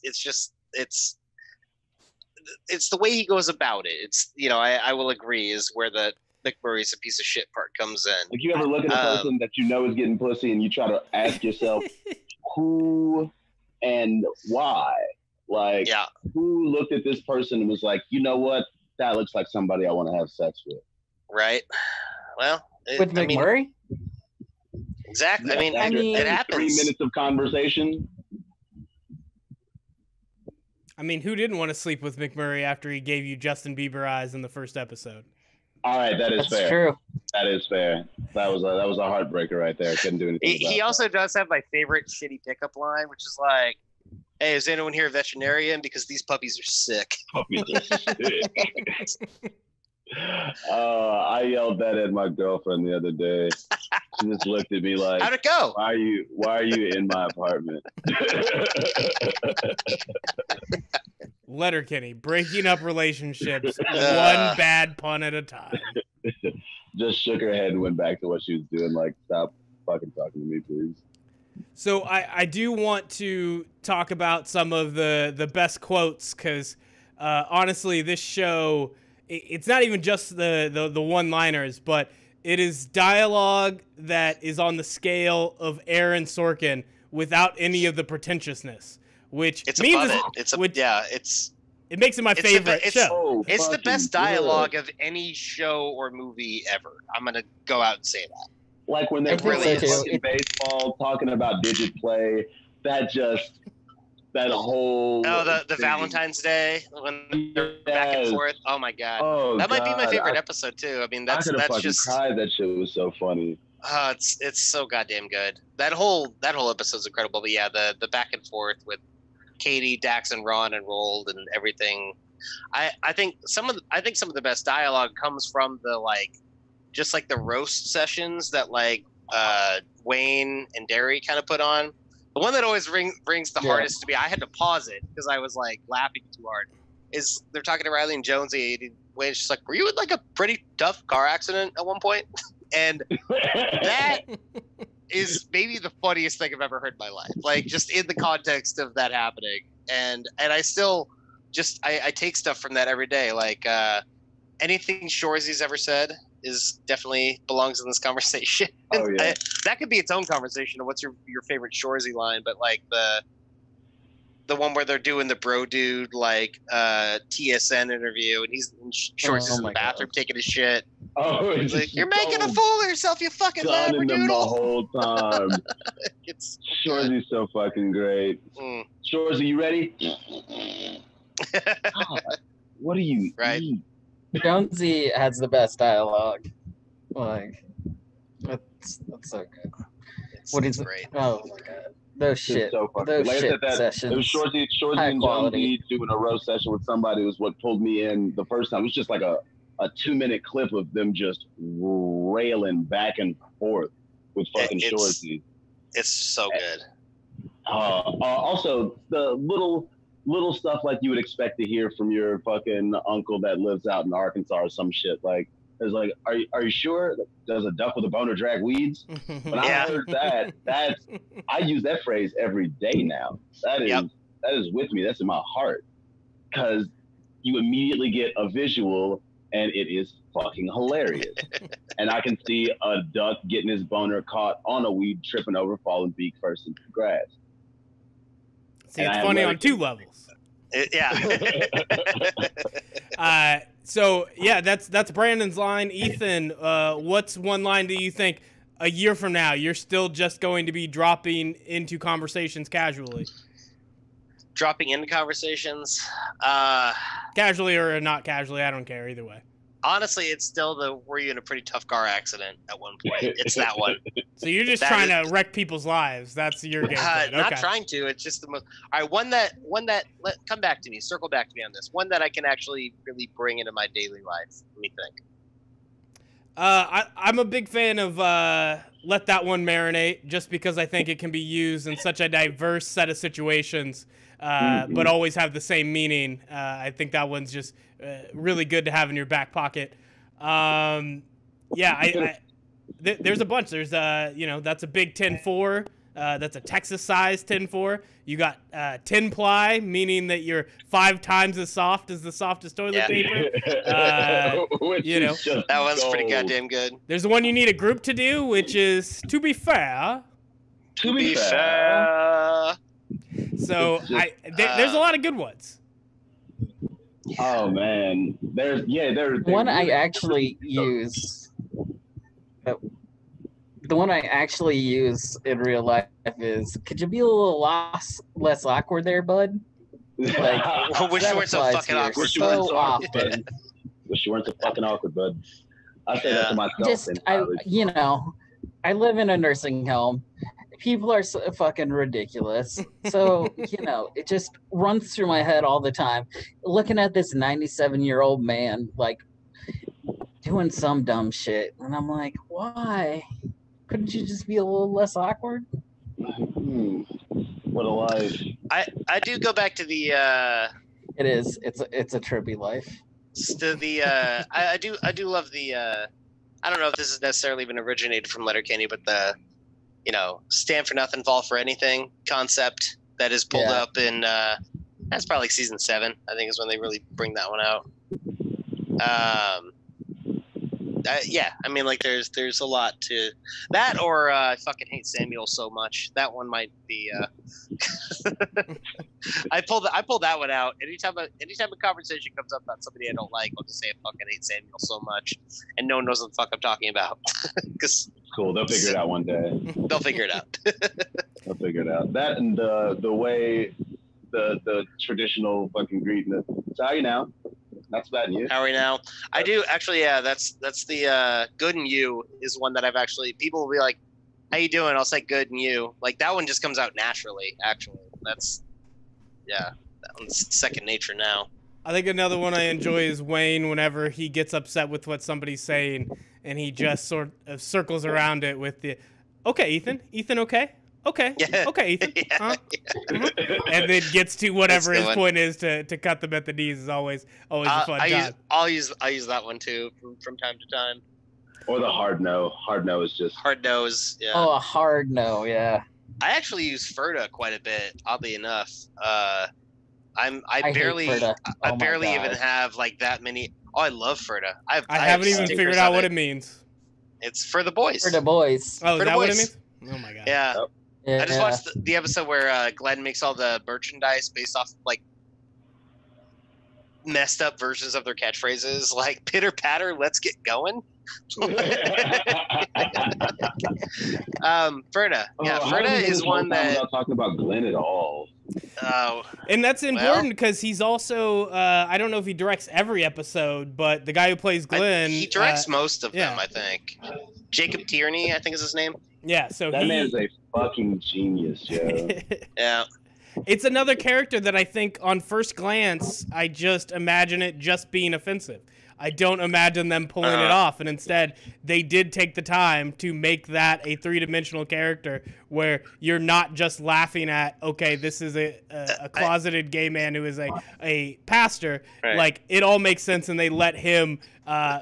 the way he goes about it. It's, you know, I will agree, is where the McMurray's a piece of shit part comes in. Like, you ever look at a person that you know is getting pussy and you try to ask yourself who and why? Like, who looked at this person and was like, you know what? That looks like somebody I want to have sex with. Right. Well, with McMurray? Exactly. Yeah, I mean, it happens. 3 minutes of conversation. I mean, who didn't want to sleep with McMurray after he gave you Justin Bieber eyes in the first episode? All right, that's fair. True. That is fair. That was a heartbreaker right there. I couldn't do anything. He also does have my favorite shitty pickup line, which is like, "Hey, is anyone here a veterinarian? Because these puppies are sick." Puppies are sick. I yelled that at my girlfriend the other day. She just looked at me like, "How'd it go? Why are you in my apartment?" Letterkenny, breaking up relationships one bad pun at a time. Just shook her head and went back to what she was doing. Like, stop fucking talking to me, please. So I do want to talk about some of the best quotes, because honestly, this show, it's not even just the one-liners, but it is dialogue that is on the scale of Aaron Sorkin without any of the pretentiousness, which it's means above it. It's It makes it my favorite show. Oh, It's the fucking best good. dialogue of any show or movie ever. I'm gonna go out and say that. Like when I they're think so, playing too. fucking baseball, talking about digit play. That whole Oh, the thing. Valentine's Day when they're back and Yes. forth. Oh my god, Oh, that might be my God. favorite episode too. I mean, I that's could have fucking just cried. That shit was so funny. it's so goddamn good. That whole episode's incredible. But yeah, the back and forth with Katie, Dax, and Ron and Rold and everything. I think some of the best dialogue comes from the just like the roast sessions that Wayne and Derry kind of put on. The one that always rings the hardest to me, I had to pause it because I was laughing too hard, is they're talking to Riley and Jonesy, and Wayne's just like, were you in a pretty tough car accident at one point? And that is maybe the funniest thing I've ever heard in my life. Just in the context of that happening. And I still just, I take stuff from that every day. Anything Shorzy's ever said is definitely belongs in this conversation. Oh, yeah. That could be its own conversation of what's your favorite Shorzy line, but the one where they're doing the bro dude TSN interview, and Shorzy's in the bathroom taking his shit. Oh, He's like, you're making a fool of yourself, you fucking gunning them the labradoodle. whole time. It's Shorzy's so fucking great. Shorzy, you ready? God, what do you eat? Jonesy has the best dialogue. That's so good. It's great. Oh my god, those shit, So those like shit I said, sessions. it was Shorzy and Jonesy doing a roast session with somebody was what pulled me in the first time. It was just like a 2-minute clip of them just railing back and forth with fucking Shorzy. It's so good. Also, the little stuff like you would expect to hear from your fucking uncle that lives out in Arkansas or some shit. It's like, are you sure? Does a duck with a boner drag weeds? When I heard that, I use that phrase every day now. That is with me. That's in my heart. Because you immediately get a visual and it is fucking hilarious. And I can see a duck getting his boner caught on a weed, tripping over, falling beak first into the grass. See, it's funny on two levels. So yeah, that's Brandon's line. Ethan, what's one line that you think a year from now you're still just going to be dropping into conversations casually? Dropping into conversations, casually or not casually, I don't care either way. Honestly, it's still were you in a pretty tough car accident at one point? It's that one. So you're just trying to wreck people's lives. That's your game plan. Not trying to. It's just the most. All right, one that come back to me. Circle back to me on this. One that I can actually really bring into my daily life. Let me think. I'm a big fan of Let That One Marinate, just because I think it can be used in such a diverse set of situations, but always have the same meaning. I think that one's just really good to have in your back pocket. There's a bunch. There's that's a big 10-4. That's a Texas size 10-4. You got 10 ply, meaning that you're 5 times as soft as the softest toilet paper. That one's pretty goddamn good. There's the one you need a group to do, which is to be fair. To be fair. So there's a lot of good ones. Oh man, there's one I actually use. The one I actually use in real life is, could you be a little less awkward there, bud? Wish you weren't so fucking awkward. So often. Wish you weren't so fucking awkward, bud. I say that to myself. I live in a nursing home. People are so fucking ridiculous. So, it just runs through my head all the time. Looking at this 97-year-old man, doing some dumb shit. And I'm like, why? Couldn't you just be a little less awkward? What a life. I do go back to the... It is. It's a trippy life. To the... I do love the... I don't know if this is necessarily even originated from Letterkenny, but the... stand for nothing, fall for anything concept that is pulled up in, that's probably season 7, I think is when they really bring that one out. Yeah, I mean, like there's a lot to that, or I fucking hate Samuel so much. That one might be. I pull that one out. Anytime a conversation comes up about somebody I don't like, I'll just say I fucking hate Samuel so much, and no one knows what the fuck I'm talking about. Because Cool, they'll figure it out one day. they'll figure it out. They'll figure it out. That and the way the traditional fucking greeting. So how are you now? Not so bad, and you? How are we now? I do actually. Yeah, that's the good and you is one that I've actually. People will be like, "How you doing?" I'll say good and you. Like that one just comes out naturally. Actually, that's that one's second nature now. I think another one I enjoy is Wayne whenever he gets upset with what somebody's saying and he just sort of circles around it with the, okay, Ethan, okay? Okay, Yeah. okay, Ethan. Yeah, Huh? yeah. Mhm. And then gets to whatever That's his the one. point is to cut them at the knees is always a fun time. I'll use that one too from time to time. Or the hard no. Hard no is just Hard nose. Yeah. Oh, a hard no, yeah. I actually use Ferda quite a bit. Oddly enough, I hate barely Ferda. I Oh my barely God. even have like that many. Oh, I love Ferda. I haven't even figured out what it means. It's for the boys. For the boys. Oh, is For the that what it boys. means? Oh my god. Yeah. Yeah. I just watched the episode where Glenn makes all the merchandise based off like messed up versions of their catchphrases, like "pitter patter, let's get going." Ferda, yeah, Ferda is one that. I'm not talking about Glenn at all. Oh, And that's important because he's also, I don't know if he directs every episode, but the guy who plays Glenn. he directs most of yeah. them, I think. Jacob Tierney, I think is his name. Yeah, so That man is a fucking genius, yo. Yeah. It's another character that I think on first glance, I just imagine it just being offensive. I don't imagine them pulling it off, and instead, they did take the time to make that a three-dimensional character where you're not just laughing at, okay, this is a closeted gay man who is a pastor. Right. Like, it all makes sense, and they let him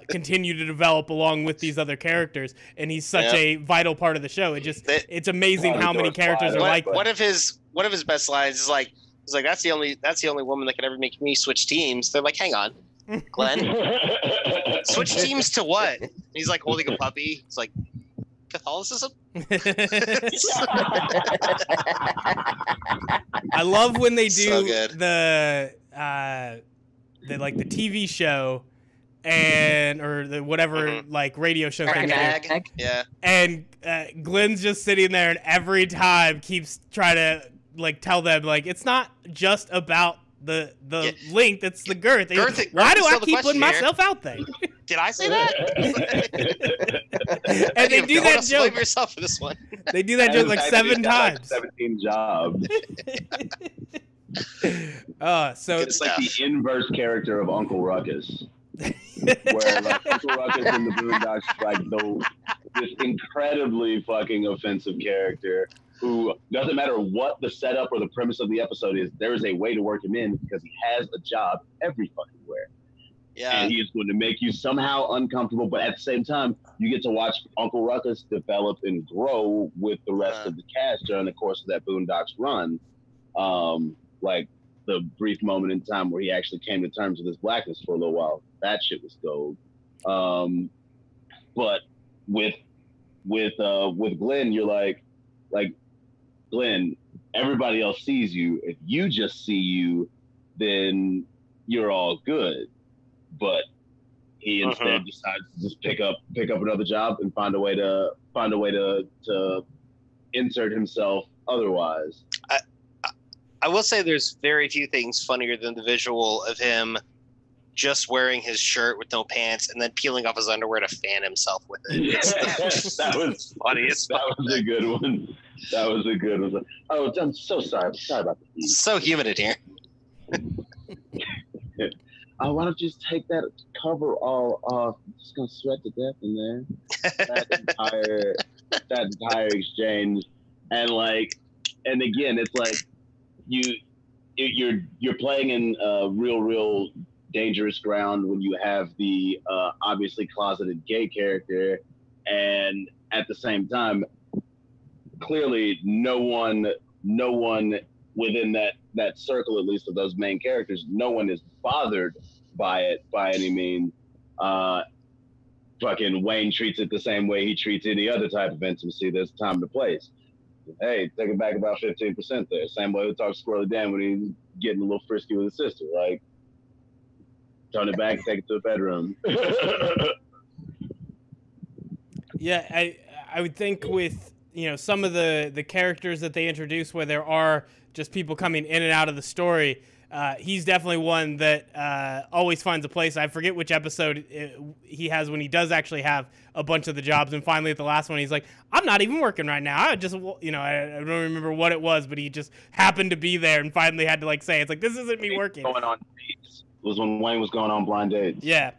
continue to develop along with these other characters, and he's such a vital part of the show. It's amazing how many characters are like that. One of his best lines is like, he's like, that's the only woman that could ever make me switch teams. They're like, hang on, Glenn, switch teams to what? And he's like holding a puppy. It's like Catholicism. I love when they do So good. the TV show or the whatever like radio show thing they do. Yeah. And Glenn's just sitting there and every time keeps trying to like tell them like it's not just about the length, it's the girth. Why do I keep putting myself out there? Did I say that? And they do that joke. Blame yourself for this one. They do that joke like 7 times. 17 jobs. So It's like the inverse character of Uncle Ruckus. Where like Uncle Ruckus in the Boondocks is like this incredibly fucking offensive character who doesn't matter what the setup or the premise of the episode is, there is a way to work him in because he has a job every fucking where. Yeah. And he is going to make you somehow uncomfortable, but at the same time, you get to watch Uncle Ruckus develop and grow with the rest of the cast during the course of that Boondocks run. Like the brief moment in time where he actually came to terms with his blackness for a little while. That shit was gold. But with Glenn, you're like Glenn, everybody else sees you. If you just see you, then you're all good. But he instead decides to just pick up another job and find a way to insert himself otherwise. I will say there's very few things funnier than the visual of him just wearing his shirt with no pants and then peeling off his underwear to fan himself with it. That was funny. That was a good one. That was a good one. Oh, I'm so sorry. Sorry about the heat. So humid in here. Why don't you just take that cover all off? I'm just gonna sweat to death in there. That entire exchange, and again, it's like you're playing in real dangerous ground when you have the obviously closeted gay character, and at the same time, clearly no one within that circle, at least of those main characters, no one is bothered by it by any means. fucking Wayne treats it the same way he treats any other type of intimacy. There's time to place. Hey, take it back about 15% there. Same way he talks to Squirrely Dan when he's getting a little frisky with his sister. Like, turn it back, take it to the bedroom. Yeah, I would think with, some of the characters that they introduce where there are just people coming in and out of the story, he's definitely one that always finds a place. I forget which episode he has when he does actually have a bunch of the jobs, and finally at the last one he's like, I'm not even working right now. I just, I don't remember what it was, but he just happened to be there and finally had to say, it's like, this isn't me working. Going on dates. It was when Wayne was going on blind dates. Yeah.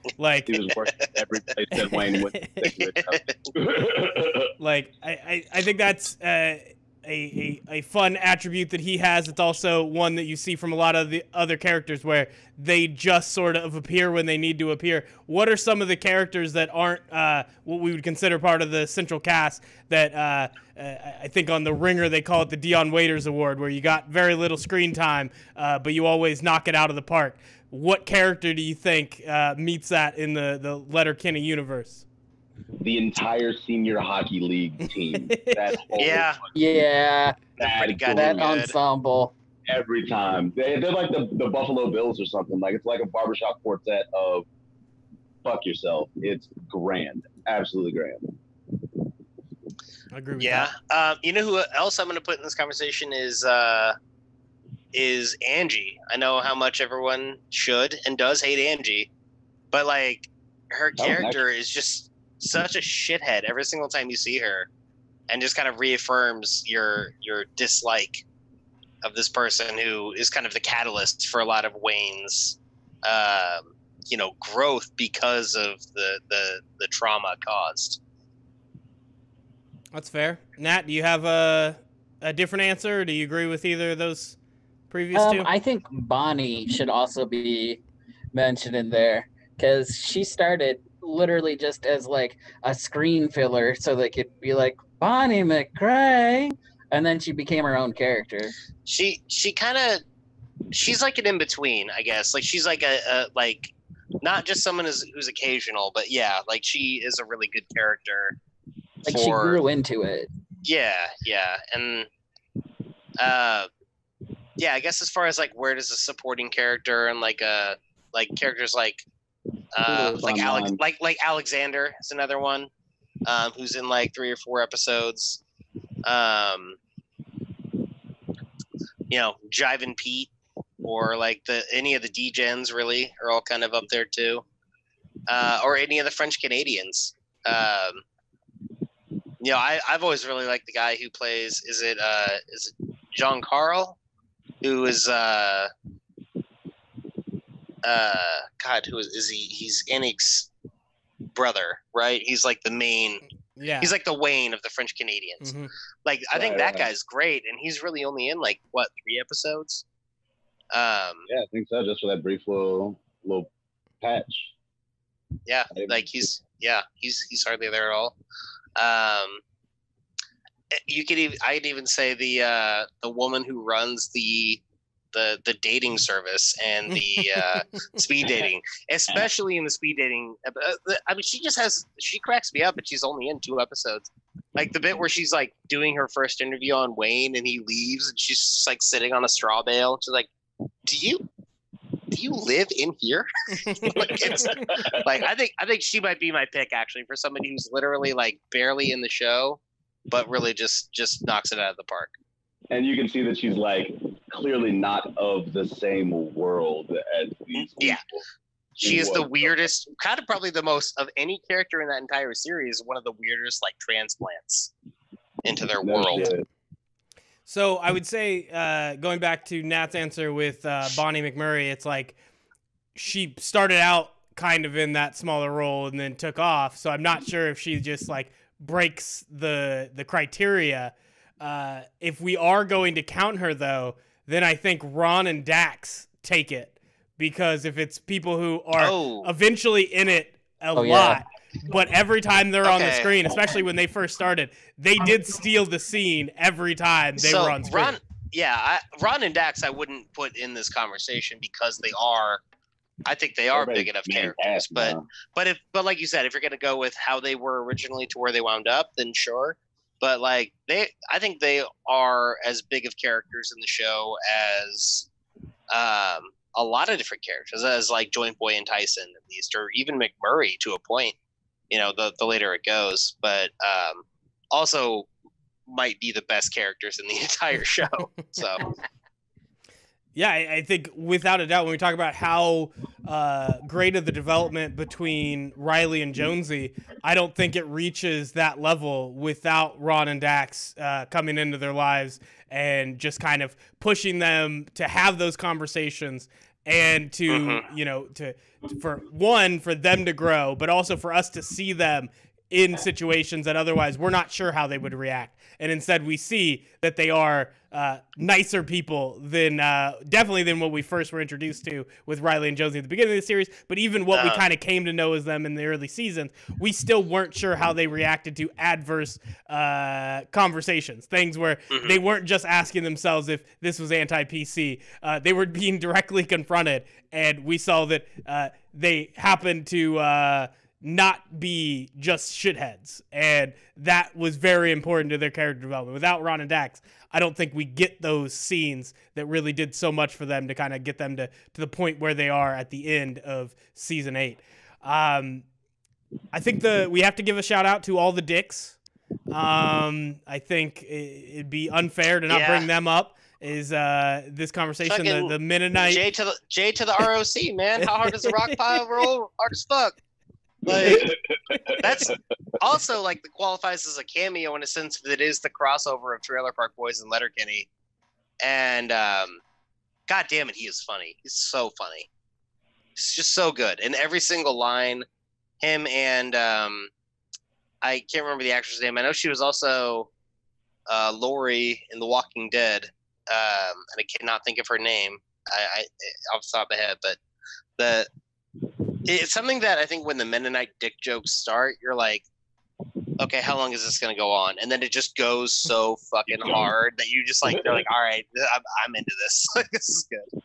He was working every place that Wayne would take. I think that's a fun attribute that he has. It's also one that you see from a lot of the other characters where they just sort of appear when they need to appear. What are some of the characters that aren't what we would consider part of the central cast that I think on The Ringer they call it the Dion Waiters Award, where you got very little screen time, but you always knock it out of the park? What character do you think meets that in the Letterkenny universe? The entire senior hockey league team. That whole that ensemble. Every time. They're like the Buffalo Bills or something. It's like a barbershop quartet of fuck yourself. It's grand. Absolutely grand. I agree with that. You know who else I'm going to put in this conversation is Angie. I know how much everyone should and does hate Angie, but her character is just such a shithead every single time you see her, and just kind of reaffirms your dislike of this person who is kind of the catalyst for a lot of Wayne's growth because of the trauma caused. That's fair. Nat, do you have a different answer, or do you agree with either of those previous two? I think Bonnie should also be mentioned in there, because she started literally just as a screen filler so they could be like, Bonnie McRae, and then she became her own character. She's like an in-between, I guess. She's a not just someone who's occasional, but she is a really good character. She grew into it. Yeah, and I guess as far as where does a supporting character and characters like Alexander is another one, who's in 3 or 4 episodes. Jivin' Pete or any of the D-Gens really are all kind of up there too, or any of the French Canadians. I've always really liked the guy who plays. Is it Jean Carl, who is who is he? He's Anik's brother, right? He's the main. Yeah. He's the Wayne of the French Canadians. Mm-hmm. I think that guy's great, and he's really only in 3 episodes. I think so. Just for that brief little patch. Yeah, he's hardly there at all. I'd even say the woman who runs the dating service and the speed dating, especially in the speed dating. I mean, she cracks me up, but she's only in 2 episodes. The bit where she's doing her first interview on Wayne and he leaves and she's just sitting on a straw bale. She's like, do you live in here? I think she might be my pick actually for somebody who's literally barely in the show, but really just knocks it out of the park. And you can see that she's clearly not of the same world as these people. She is the weirdest, kind of probably the most of any character in that entire series, one of the weirdest transplants into their world. Shit. So I would say, going back to Nat's answer with Bonnie McMurray, it's she started out kind of in that smaller role and then took off. So I'm not sure if she just breaks the criteria. If we are going to count her though, then I think Ron and Dax take it, because if it's people who are eventually in it a lot, but every time they're on the screen, especially when they first started, they did steal the scene every time they were on screen. Ron and Dax I wouldn't put in this conversation because they are I think they are Everybody's big enough main characters, cast but now. but like you said, if you're gonna go with how they were originally to where they wound up, then sure. But like I think they are as big of characters in the show as a lot of different characters, as like Joint Boy and Tyson at least, or even McMurray to a point. The later it goes, but also might be the best characters in the entire show. So. Yeah, I think without a doubt, when we talk about how great of the development between Riley and Jonesy, I don't think it reaches that level without Ron and Dax coming into their lives and just kind of pushing them to have those conversations and to, for them to grow, but also for us to see them in situations that otherwise we're not sure how they would react. And instead we see that they are nicer people than definitely than what we first were introduced to with Riley and Josie at the beginning of the series, but even what we kind of came to know as them in the early seasons, we still weren't sure how they reacted to adverse conversations, things where they weren't just asking themselves if this was anti-PC. They were being directly confronted, and we saw that they happened to not be just shitheads, and that was very important to their character development. Without Ron and Dax, I don't think we get those scenes that really did so much for them to kind of get them to the point where they are at the end of season 8. I think we have to give a shout out to all the dicks. I think it'd be unfair to not bring them up. Is this conversation the Mennonite J to the ROC, man? How hard does the rock pile roll? Hard as fuck. Like, that's also like that qualifies as a cameo in a sense that it is the crossover of Trailer Park Boys and Letterkenny. And god damn it, he is funny. He's so funny. He's just so good. And every single line, him and I can't remember the actress name. I know she was also Lori in The Walking Dead. And I cannot think of her name. I off the top of my head, but it's something that I think when the Mennonite dick jokes start, you're like, okay, how long is this going to go on? And then it just goes so fucking hard that you just like, they're like, all right, I'm into this. This is good.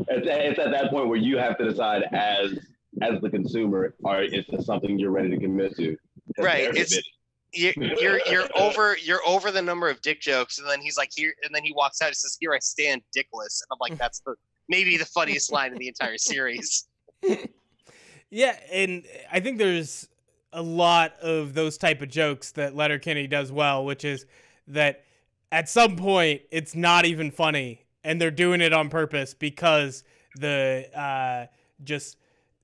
It's at that point where you have to decide as the consumer, is this something you're ready to commit to? Right. You're over the number of dick jokes, and then he's like, here, and then he walks out and says, here I stand dickless. And I'm like, that's maybe the funniest line in the entire series. Yeah, and I think there's a lot of those type of jokes that Letterkenny does well, which is that at some point it's not even funny, and they're doing it on purpose because the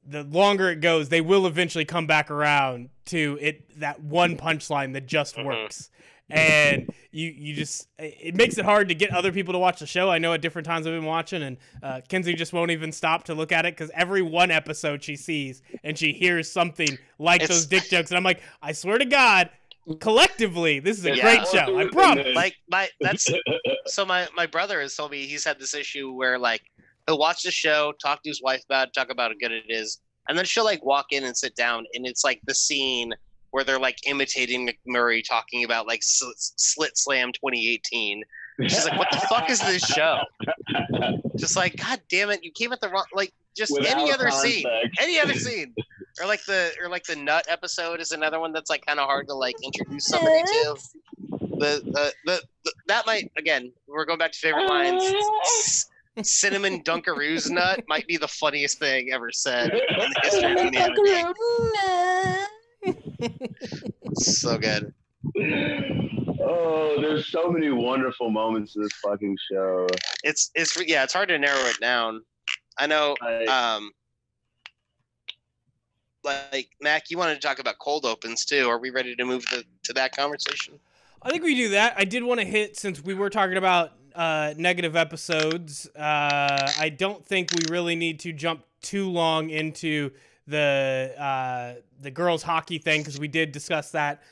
longer it goes, they will eventually come back around to it, that one punchline that just works. And you just, it makes it hard to get other people to watch the show. I know at different times I've been watching, and Kenzie just won't even stop to look at it because every one episode she sees and she hears something like those dick jokes, and I'm like, I swear to God, collectively, this is a great show. I promise. Like my brother has told me he's had this issue where like he'll watch the show, talk to his wife about it, talk about how good it is, and then she'll like walk in and sit down, and it's like the scene where they're like imitating McMurray talking about like Slit Slam 2018. She's like, what the fuck is this show? Just like, God damn it, you came at the wrong, like just without any other scene. Or like the nut episode is another one that's like kind of hard to like introduce somebody to. That might, again, we're going back to favorite lines. Cinnamon Dunkaroos nut might be the funniest thing ever said in the history of humanity. So good. Oh, there's so many wonderful moments in this fucking show. It's hard to narrow it down. I know. Like Mac, you wanted to talk about cold opens too. Are we ready to move to that conversation? I think we do that. I did want to hit, since we were talking about negative episodes. I don't think we really need to jump too long into the girls hockey thing, because we did discuss that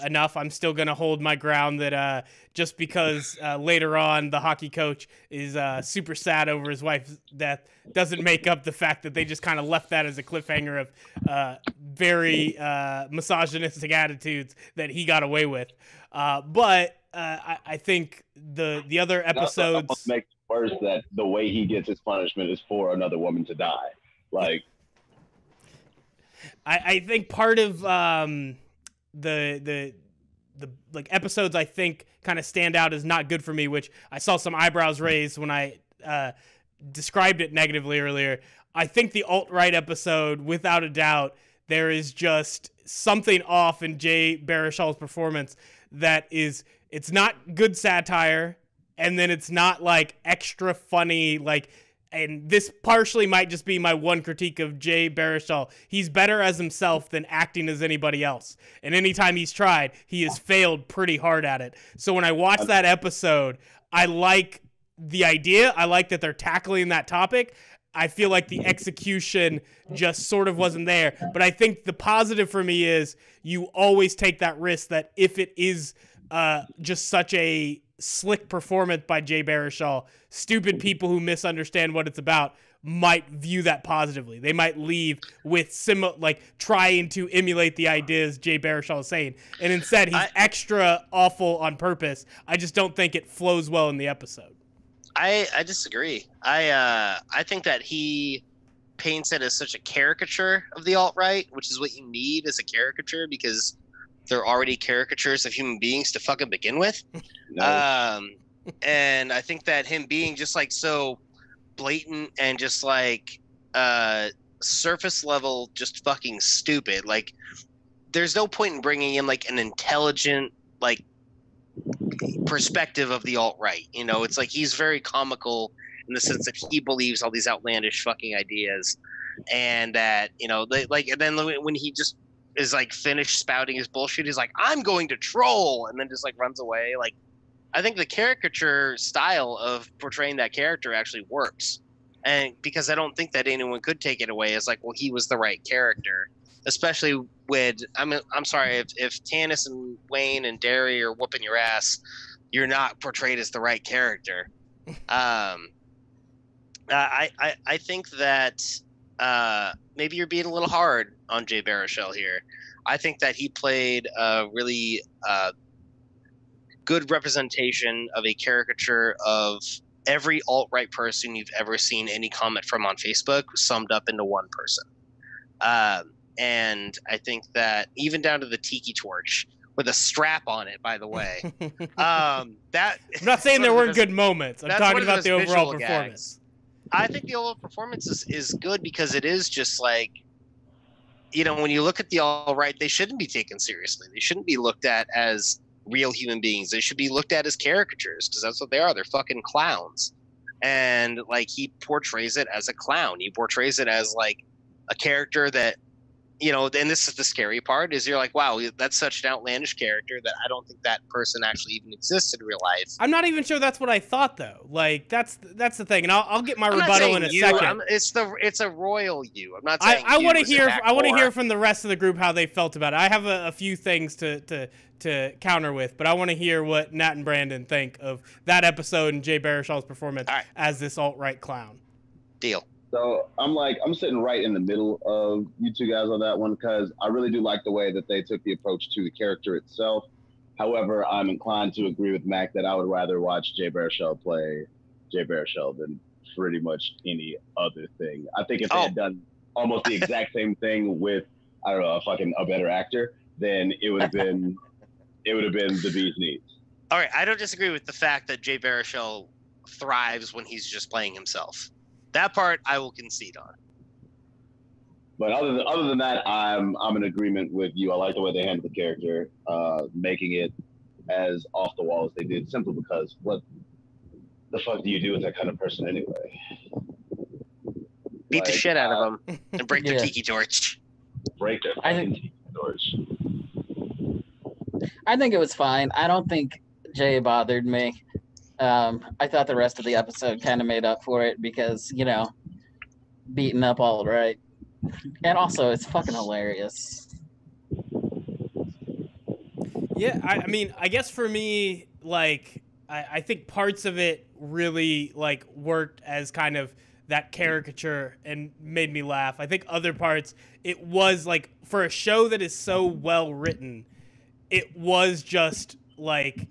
enough. I'm still going to hold my ground that just because later on the hockey coach is super sad over his wife's death doesn't make up the fact that they just kind of left that as a cliffhanger of very misogynistic attitudes that he got away with. But I think the other episodes... It makes it worse that the way he gets his punishment is for another woman to die. Like, I think part of the like episodes I think kind of stand out as not good for me, which I saw some eyebrows raised when I described it negatively earlier. I think the alt-right episode, without a doubt, there is just something off in Jay Baruchel's performance that is, it's not good satire, and then it's not like extra funny, like, and this partially might just be my one critique of Jay Baruchel. He's better as himself than acting as anybody else. And anytime he's tried, he has failed pretty hard at it. So when I watch that episode, I like the idea. I like that they're tackling that topic. I feel like the execution just sort of wasn't there. But I think the positive for me is you always take that risk that if it is just such a slick performance by Jay Baruchel, stupid people who misunderstand what it's about might view that positively. They might leave with trying to emulate the ideas Jay Baruchel is saying. And instead, he's extra awful on purpose. I just don't think it flows well in the episode. I disagree. I think that he paints it as such a caricature of the alt-right, which is what you need as a caricature, because they're already caricatures of human beings to fucking begin with. Nice. And I think that him being just like so blatant and just like surface level, just fucking stupid. Like, there's no point in bringing in like an intelligent like perspective of the alt-right. You know, it's like he's very comical in the sense that he believes all these outlandish fucking ideas, and that, you know, like, and then when he just is like finished spouting his bullshit, he's like, I'm going to troll, and then just like runs away. Like, I think the caricature style of portraying that character actually works, and because I don't think that anyone could take it away as like, well, he was the right character, especially with, I'm sorry, if Tanis and Wayne and Derry are whooping your ass, you're not portrayed as the right character. I think that maybe you're being a little hard on Jay Baruchel here. I think that he played a really good representation of a caricature of every alt-right person you've ever seen any comment from on Facebook summed up into one person. And I think that even down to the tiki torch with a strap on it, by the way. That I'm not saying there weren't good moments. I'm talking about the overall performance. I think the overall performance is good because it is just like, you know, when you look at the alt-right, they shouldn't be taken seriously. They shouldn't be looked at as real human beings. They should be looked at as caricatures, because that's what they are. They're fucking clowns. And like, he portrays it as a clown. He portrays it as like a character that, you know, and this is the scary part, is you're like, wow, that's such an outlandish character that I don't think that person actually even exists in real life. I'm not even sure that's what I thought, though. Like, that's the thing, and I'll get my rebuttal in a second. It's a royal you. I'm not saying I want to hear from the rest of the group how they felt about it. I have a few things to counter with, but I want to hear what Nat and Brandon think of that episode and Jay Baruchel's performance as this alt-right clown. Deal. So I'm sitting right in the middle of you two guys on that one, because I really do like the way that they took the approach to the character itself. However, I'm inclined to agree with Mac that I would rather watch Jay Baruchel play Jay Baruchel than pretty much any other thing. I think if they had done almost the exact same thing with, I don't know, a better actor, then it would have been the bee's knees. All right, I don't disagree with the fact that Jay Baruchel thrives when he's just playing himself. That part I will concede on. But other than that, I'm in agreement with you. I like the way they handled the character, making it as off the wall as they did, simply because what the fuck do you do with that kind of person anyway? Beat the shit out of them and break their tiki torch. Break their tiki torch. I think it was fine. I don't think Jay bothered me. I thought the rest of the episode kind of made up for it because, you know, beating up all right. And also, it's fucking hilarious. Yeah, I mean, I guess for me, like, I think parts of it really, like, worked as kind of that caricature and made me laugh. I think other parts, it was, like, for a show that is so well written, it was just, like,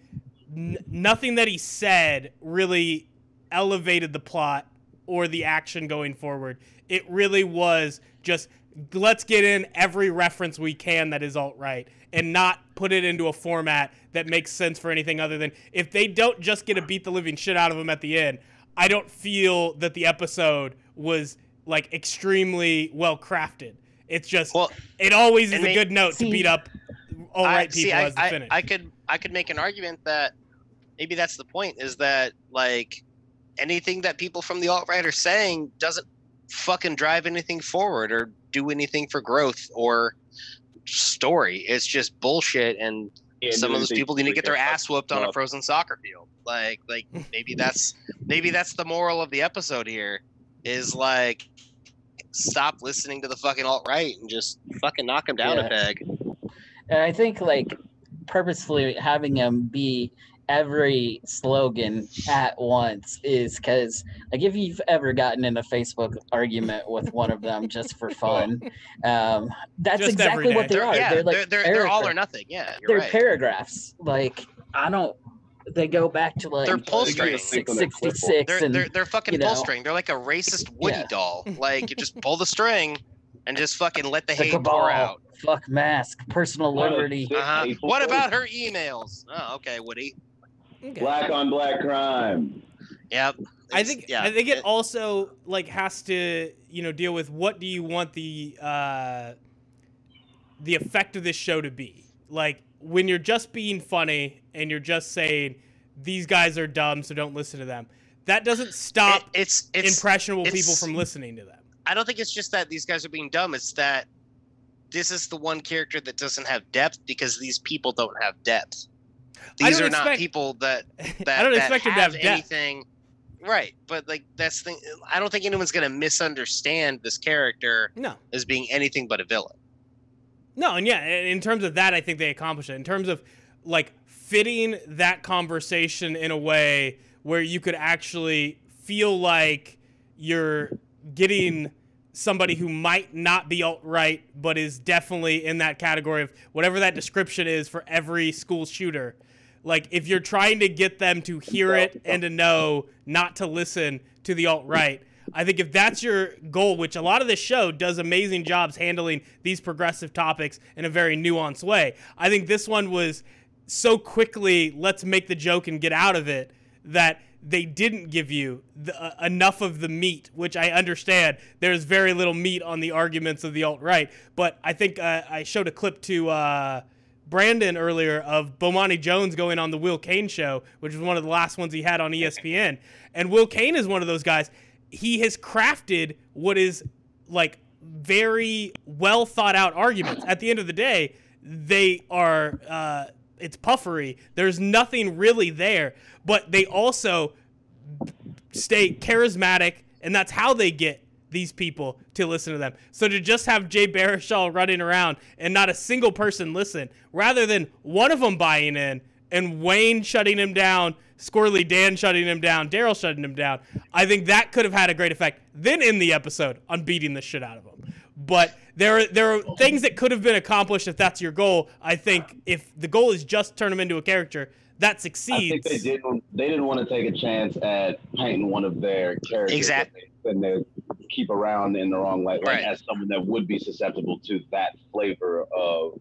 nothing that he said really elevated the plot or the action going forward. It really was just, let's get in every reference we can that is alt-right and not put it into a format that makes sense for anything other than, if they don't just get to beat the living shit out of them at the end, I don't feel that the episode was like extremely well crafted. It's just, it always is a good note to beat up alt-right people as the finish. I could make an argument that maybe that's the point, is that like anything that people from the alt-right are saying doesn't fucking drive anything forward or do anything for growth or story. It's just bullshit, and some of those people need to get their ass whooped on a frozen soccer field. Like maybe that's the moral of the episode here, is like, stop listening to the fucking alt-right and just fucking knock them down a peg. And I think like purposefully having them be every slogan at once is because, like, if you've ever gotten in a Facebook argument with one of them just for fun, that's just exactly what they are. Yeah, they're like they're all or nothing. Yeah, they're right. paragraphs. Like, they go back to like they're pull strings. 666 they're fucking pull string. They're like a racist Woody doll. Like, you just pull the string and just fucking let the hate pour out. Fuck mask, personal liberty. What about her emails? Oh, okay, Woody. Okay. Black on black crime. Yep. I think it also like has to, deal with, what do you want the effect of this show to be? Like, when you're just being funny and you're just saying these guys are dumb, so don't listen to them, that doesn't stop it's impressionable people from listening to them. I don't think it's just that these guys are being dumb. It's that this is the one character that doesn't have depth, because these people don't have depth. These are not people that I don't expect them to have anything. Right, but like, that's the thing. I don't think anyone's going to misunderstand this character as being anything but a villain. No, and in terms of that, I think they accomplished it. In terms of like fitting that conversation in a way where you could actually feel like you're getting somebody who might not be alt-right, but is definitely in that category of whatever that description is for every school shooter. Like, if you're trying to get them to hear it and to know not to listen to the alt-right, I think if that's your goal, which a lot of this show does amazing jobs handling these progressive topics in a very nuanced way, I think this one was so quickly, let's make the joke and get out of it, that they didn't give you enough of the meat, which I understand. There's very little meat on the arguments of the alt-right, but I think I showed a clip to Brandon earlier of Bomani Jones going on the Will Cain show, which was one of the last ones he had on ESPN. And Will Cain is one of those guys. He has crafted what is like very well thought out arguments. At the end of the day, they are, it's puffery. There's nothing really there, but they also stay charismatic, and that's how they get these people to listen to them. So to just have Jay Baruchel running around and not a single person listen, rather than one of them buying in and Wayne shutting him down, Squirrely Dan shutting him down, Daryl shutting him down, I think that could have had a great effect then in the episode on beating the shit out of him. But there are things that could have been accomplished if that's your goal. I think if the goal is just turn him into a character, that succeeds. I think they didn't want to take a chance at painting one of their characters and they keep around in the wrong light, like as someone that would be susceptible to that flavor of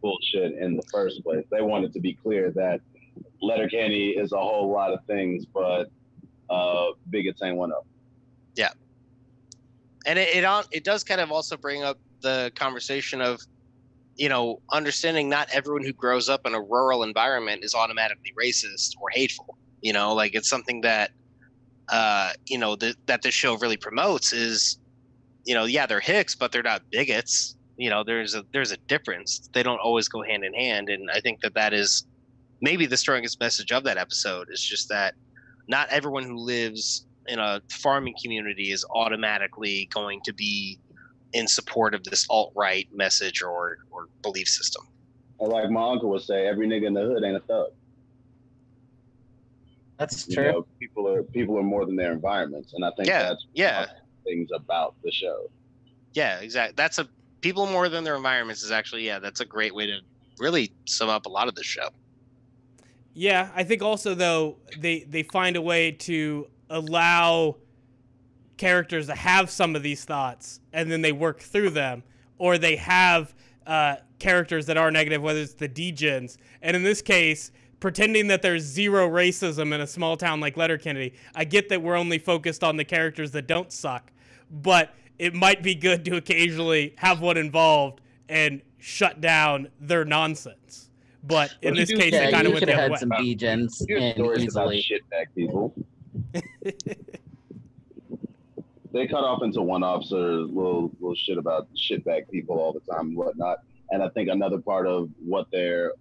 bullshit in the first place. They wanted to be clear that Letterkenny is a whole lot of things, but bigots ain't one of them. Yeah, and it does kind of also bring up the conversation of, understanding not everyone who grows up in a rural environment is automatically racist or hateful. Like, it's something that that this show really promotes is, they're hicks, but they're not bigots. There's a difference. They don't always go hand in hand, and I think that is maybe the strongest message of that episode, is just that not everyone who lives in a farming community is automatically going to be in support of this alt-right message or belief system. Or like my uncle would say, every nigga in the hood ain't a thug. That's true. People are more than their environments, and I think that's one of the things about the show. Yeah, exactly. People more than their environments is actually, that's a great way to really sum up a lot of this show. Yeah, I think also though they find a way to allow characters that have some of these thoughts and then they work through them, or they have characters that are negative, whether it's the degens. And in this case, pretending that there's zero racism in a small town like Letterkenny, I get that we're only focused on the characters that don't suck, but it might be good to occasionally have one involved and shut down their nonsense. But in this case, they kind of went the other way. Some degens Stories about easily. shitbag people. They cut off into one-offs or little shit about shitbag people all the time and whatnot. And I think another part of what they're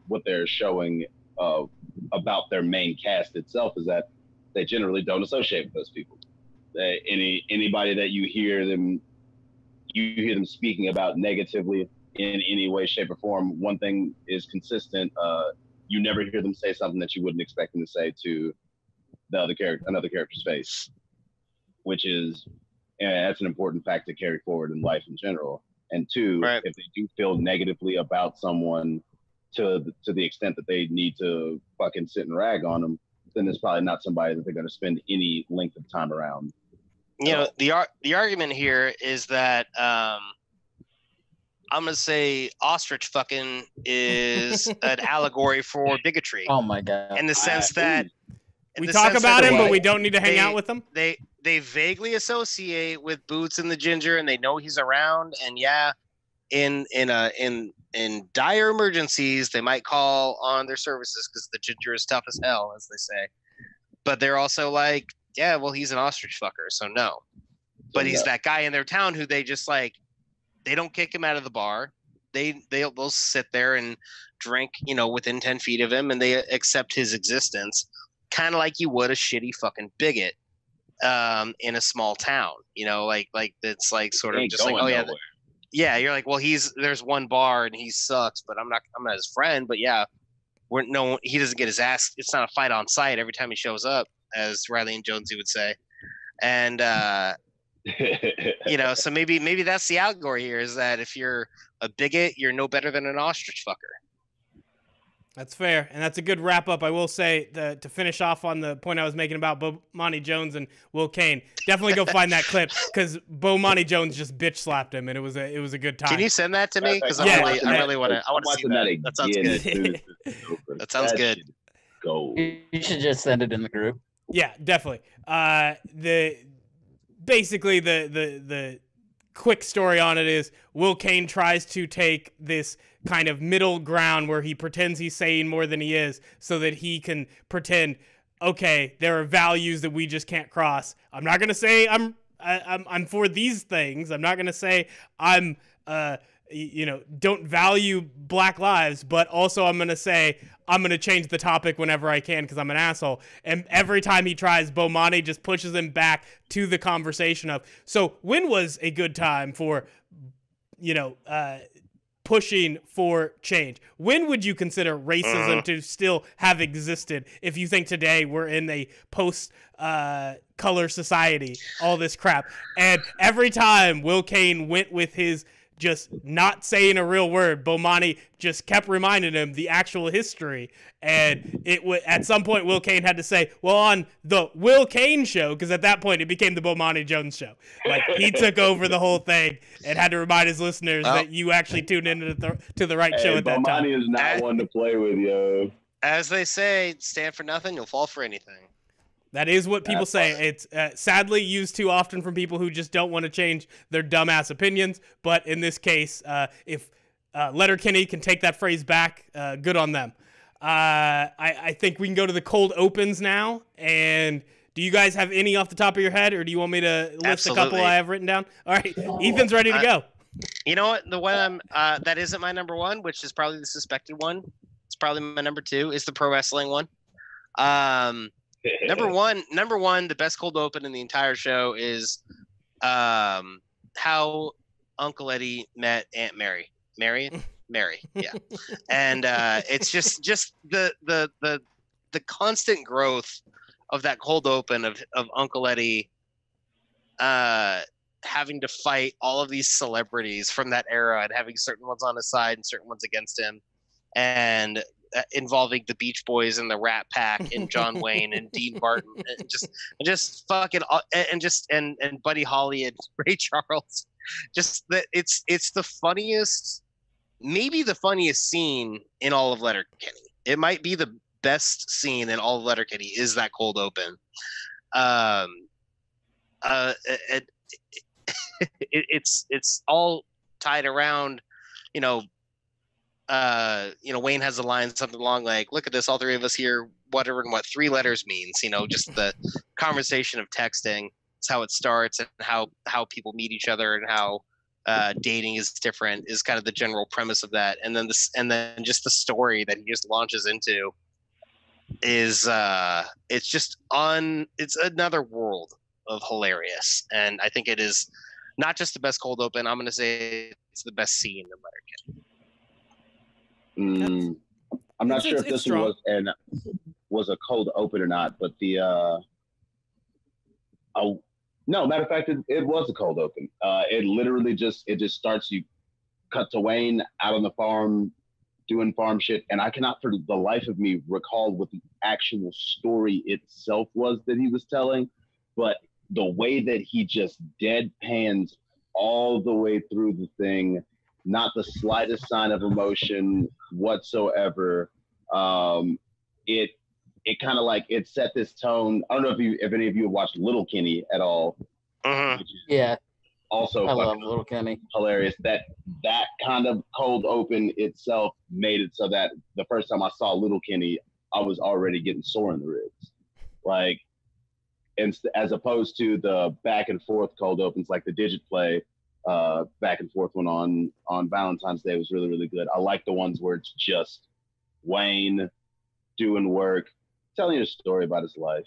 showing about their main cast itself is that they generally don't associate with those people. Anybody that you hear them speaking about negatively in any way, shape, or form, one thing is consistent: you never hear them say something that you wouldn't expect them to say to another character's face, which is. And that's an important fact to carry forward in life in general. And two, right. If they do feel negatively about someone to the extent that they need to fucking sit and rag on them, then it's probably not somebody that they're going to spend any length of time around. You know, the argument here is that I'm going to say ostrich fucking is an allegory for bigotry. Oh my God. In the sense that we talk about him, but we don't need to hang out with him. They vaguely associate with Boots and the Ginger, and they know he's around. And yeah, in dire emergencies, they might call on their services because the Ginger is tough as hell, as they say. But they're also like, yeah, well, he's an ostrich fucker, so no. But he's that guy in their town who they just like. They don't kick him out of the bar. They'll sit there and drink, within 10 feet of him, and they accept his existence, kind of like you would a shitty fucking bigot. In a small town, like it's like sort of just like, oh yeah, you're like, well, there's one bar and he sucks, but I'm not his friend, but yeah, he doesn't get his ass. It's not a fight on sight every time he shows up, as Riley and Jonesy would say, and so maybe that's the allegory here, is that if you're a bigot, you're no better than an ostrich fucker. That's fair, and that's a good wrap-up. I will say, to finish off on the point I was making about Bomani Jones and Will Kane, definitely go find that clip, because Bomani Jones just bitch-slapped him, and it was a good time. Can you send that to me? Because I really want to see that. That sounds good. That sounds good. You should just send it in the group. Yeah, definitely. Basically, the quick story on it is Will Kane tries to take this kind of middle ground where he pretends he's saying more than he is, so that he can pretend, okay, there are values that we just can't cross. I'm not going to say I'm for these things. I'm not going to say I'm don't value black lives, but also I'm going to say I'm going to change the topic whenever I can because I'm an asshole. And every time he tries, Bomani just pushes him back to the conversation of, so when was a good time for, pushing for change? When would you consider racism to still have existed if you think today we're in a post-color society, all this crap? And every time Will Kane went with his just not saying a real word, Bomani just kept reminding him the actual history. And at some point, Will Kane had to say, well, on the Will Kane show, because at that point, it became the Bomani Jones show. Like, he took over the whole thing and had to remind his listeners that you actually tuned in to the right show at that time. Bomani is not one to play with, yo. As they say, stand for nothing, you'll fall for anything. That is what people say. It's sadly used too often from people who just don't want to change their dumbass opinions. But in this case, if Letterkenny can take that phrase back, good on them. I think we can go to the cold opens now. And do you guys have any off the top of your head, or do you want me to list a couple I have written down? All right, Ethan's ready to go. You know what? The one that isn't my number one, which is probably the suspected one. It's probably my number two. Is the pro wrestling one. Number one, the best cold open in the entire show is how Uncle Eddie met Aunt Mary. Mary, yeah. And it's just the constant growth of that cold open of Uncle Eddie having to fight all of these celebrities from that era and having certain ones on his side and certain ones against him. And involving the Beach Boys and the Rat Pack and John Wayne and Dean Martin and just fucking and Buddy Holly and Ray Charles. Just that it's the funniest, maybe the funniest scene in all of Letterkenny. It might be the best scene in all of Letterkenny is that cold open. It's all tied around, Wayne has a line something along like, "Look at this, all three of us here, whatever and what 3 letters means." Just the conversation of texting. It's how it starts and how people meet each other and how dating is different is kind of the general premise of that. And then just the story that he just launches into is it's another world of hilarious. And I think it is not just the best cold open. I'm going to say it's the best scene in Letterkenny. I'm not sure if this one was a cold open or not, but no, matter of fact, it was a cold open. It literally just starts, you cut to Wayne out on the farm doing farm shit, and I cannot for the life of me recall what the actual story itself was that he was telling, but the way that he just deadpans all the way through the thing, not the slightest sign of emotion whatsoever. It kind of like, it set this tone. I don't know if any of you have watched Letterkenny at all. Yeah. Also, I love Letterkenny. Hilarious. That kind of cold open itself made it so that the first time I saw Letterkenny, I was already getting sore in the ribs. Like, as opposed to the back and forth cold opens, like the Digit Play back and forth one on Valentine's Day was really, really good. I like the ones where it's just Wayne doing work, telling you a story about his life.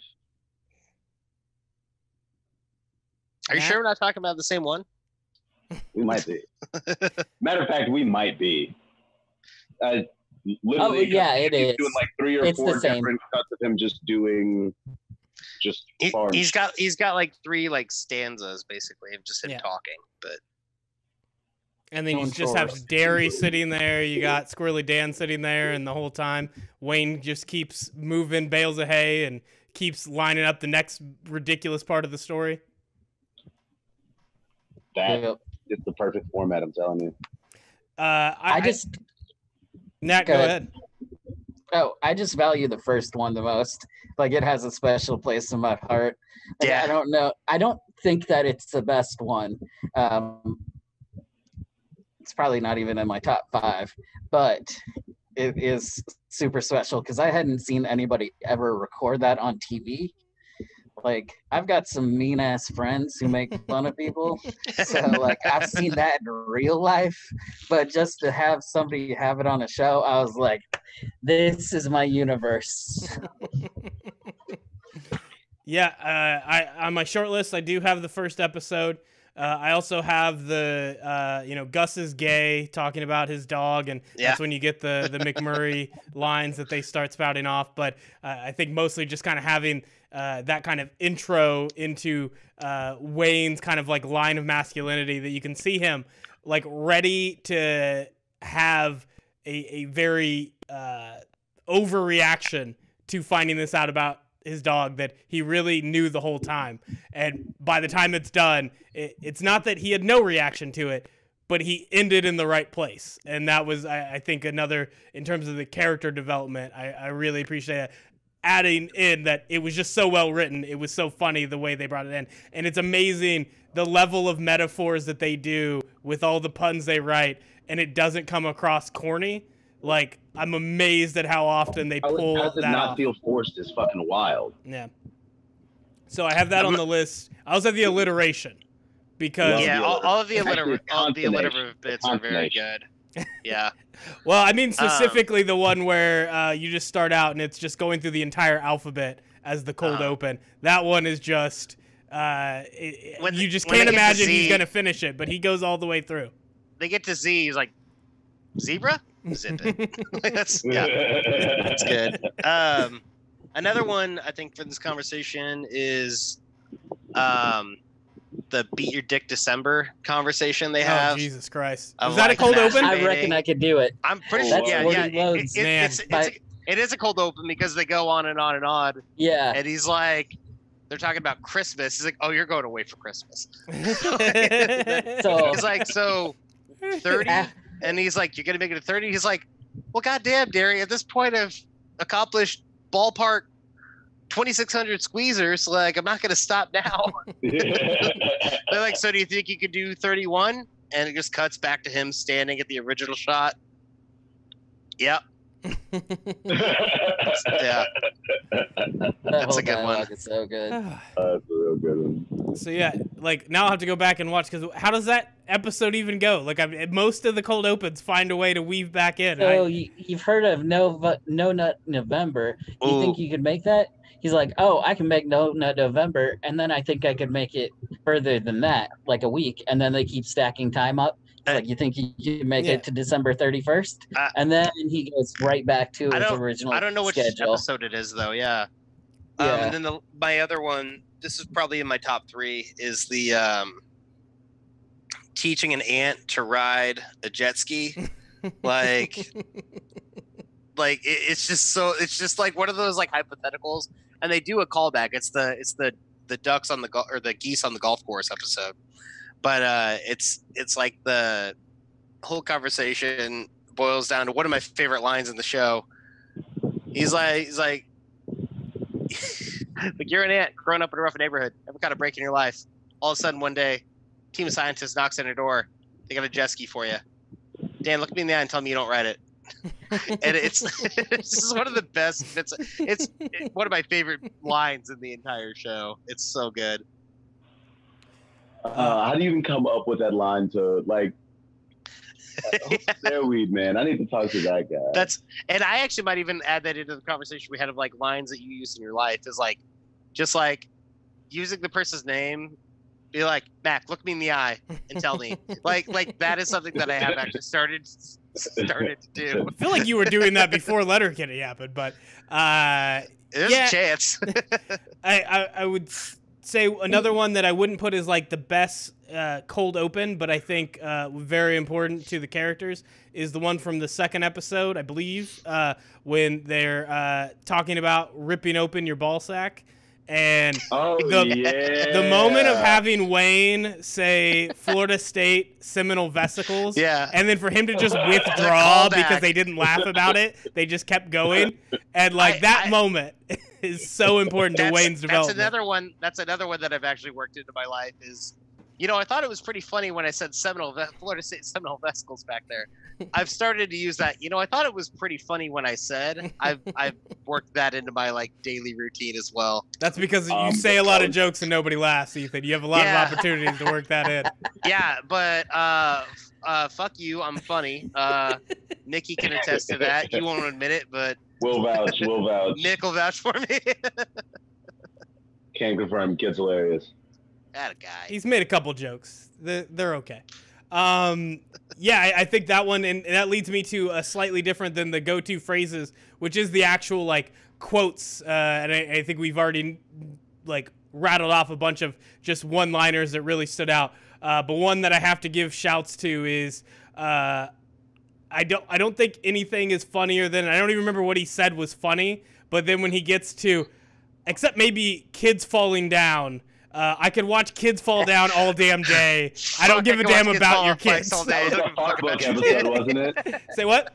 Are you sure we're not talking about the same one? We might be. Matter of fact, we might be. Literally, it is. Doing like 3 or 4 different cuts of him just doing farm. He's got like 3 like stanzas basically of just him talking, but. And then you just have Derry sitting there. You got Squirrely Dan sitting there, and the whole time Wayne just keeps moving bales of hay and keeps lining up the next ridiculous part of the story. It's the perfect format, I'm telling you. Nat, go ahead. Oh, I just value the first one the most. Like, it has a special place in my heart. Like, yeah. I don't know. I don't think that it's the best one. It's probably not even in my top 5, but it is super special because I hadn't seen anybody ever record that on TV. Like, I've got some mean ass friends who make fun of people. So like, I've seen that in real life, but just to have somebody have it on a show, I was like, this is my universe. Yeah. I on my short list, I do have the first episode. I also have the, Gus is gay, talking about his dog, and that's when you get the McMurray lines that they start spouting off. But I think mostly just kind of having that kind of intro into Wayne's kind of like line of masculinity, that you can see him like ready to have a very overreaction to finding this out about his dog that he really knew the whole time. And by the time it's done, it's not that he had no reaction to it, but he ended in the right place. And that was, I think, another, in terms of the character development, I really appreciate it. Adding in that it was just so well written. It was so funny the way they brought it in. And it's amazing the level of metaphors that they do with all the puns they write, and it doesn't come across corny. Like, I'm amazed at how often they pull that off. How does it not feel forced is fucking wild. Yeah. So I have that on the list. I also have the alliteration. Because all of the alliterative bits are very good. Yeah. Well, I mean specifically the one where you just start out and it's just going through the entire alphabet as the cold open. That one is just you just can't imagine he's going to finish it, but he goes all the way through. They get to Z, he's like, zebra? Zip it. That's good. Another one I think for this conversation is the beat your dick December conversation they Oh, have. Jesus Christ. Of, Is that like, a cold open? I reckon I could do it. I'm pretty That's sure. where Yeah, he loads. Man. It is a cold open because they go on and on and on. Yeah. And he's like, they're talking about Christmas. He's like, oh, you're going away for Christmas. So He's like, so 30? And he's like, you're going to make it to 30? He's like, well, goddamn, Derry, at this point I've accomplished ballpark 2,600 squeezers. Like, I'm not going to stop now. They're like, so do you think you could do 31? And it just cuts back to him standing at the original shot. Yep. Yeah. That's a good one. It's so good. That's a real good one. So yeah, like now I'll have to go back and watch because how does that episode even go? Like most of the cold opens find a way to weave back in. So you've heard of No Nut November. Do you think you could make that? He's like, oh, I can make No Nut November, and then I think I could make it further than that, like a week, and then they keep stacking time up. Like, you think you can make it to December 31st? And then he goes right back to his original schedule. I don't know which episode it is, though. Yeah. And then my other one, this is probably in my top 3, is the teaching an ant to ride a jet ski. Like it's just like one of those like hypotheticals, and they do a callback. It's the ducks on the geese on the golf course episode. But it's like the whole conversation boils down to one of my favorite lines in the show. He's like, like you're an ant growing up in a rough neighborhood, never got a break in your life. All of a sudden, one day, a team of scientists knocks on your door. They got a jet ski for you. Dan, look me in the eye and tell me you don't ride it. And it's one of the best. It's one of my favorite lines in the entire show. It's so good. How do you even come up with that line to like? Weed man, I need to talk to that guy. And I actually might even add that into the conversation we had of like lines that you use in your life is like, just like using the person's name. Be like, Mac, look me in the eye and tell me. like that is something that I have actually started to do. I feel like you were doing that before Letterkenny happened, but there's a chance. I would say another one that I wouldn't put as like the best cold open, but I think very important to the characters is the one from the second episode, I believe, when they're talking about ripping open your ball sack. And the moment of having Wayne say Florida State Seminole vesicles, and then for him to just withdraw because they didn't laugh about it, they just kept going, and like that moment is so important to Wayne's development. That's another one that I've actually worked into my life. Is, I thought it was pretty funny when I said Florida State Seminole vesicles back there. I've started to use that. I thought it was pretty funny when I said. I've worked that into my like daily routine as well. That's because you say a lot of jokes and nobody laughs, Ethan. You have a lot of opportunities to work that in. Yeah, but fuck you. I'm funny. Nikki can attest to that. He won't admit it, but we'll vouch. Nick will vouch for me. Can't confirm. Kid's hilarious. That a guy. He's made a couple jokes. They're okay. I think that one, and that leads me to a slightly different than the go-to phrases, which is the actual like quotes. And I think we've already like rattled off a bunch of just one-liners that really stood out. But one that I have to give shouts to is I don't think anything is funnier than, I don't even remember what he said was funny, but then when he gets to, except maybe kids falling down. I could watch kids fall down all damn day. I don't give a damn about your kids. That was the fart book episode, wasn't it? Say what?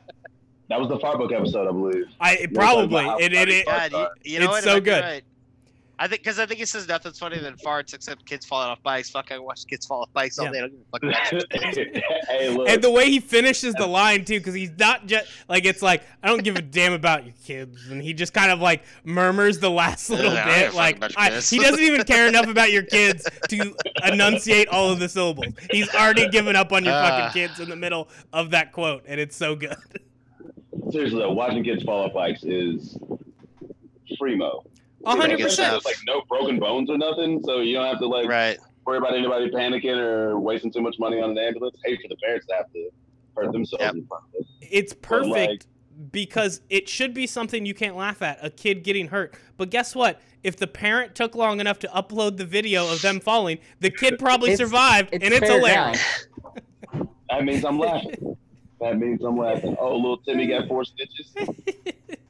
That was the fart book episode, I believe. Probably. It's so good. Right. I think he says nothing's funnier than farts except kids falling off bikes. Fuck, I watch kids fall off bikes all day. I don't give a fuck about Hey, look. And the way he finishes the line too, because he's not just like, it's like, I don't give a damn about your kids, and he just kind of like murmurs the last little bit, like he doesn't even care enough about your kids to enunciate all of the syllables. He's already given up on your fucking kids in the middle of that quote, and it's so good. Seriously though, watching kids fall off bikes is primo. 100%. There's like no broken bones or nothing, so you don't have to like worry about anybody panicking or wasting too much money on an ambulance. Hate for the parents to have to hurt themselves in front of it. It's perfect because it should be something you can't laugh at, a kid getting hurt. But guess what? If the parent took long enough to upload the video of them falling, the kid probably survived, and it's hilarious. That means I'm laughing. Oh, little Timmy got 4 stitches.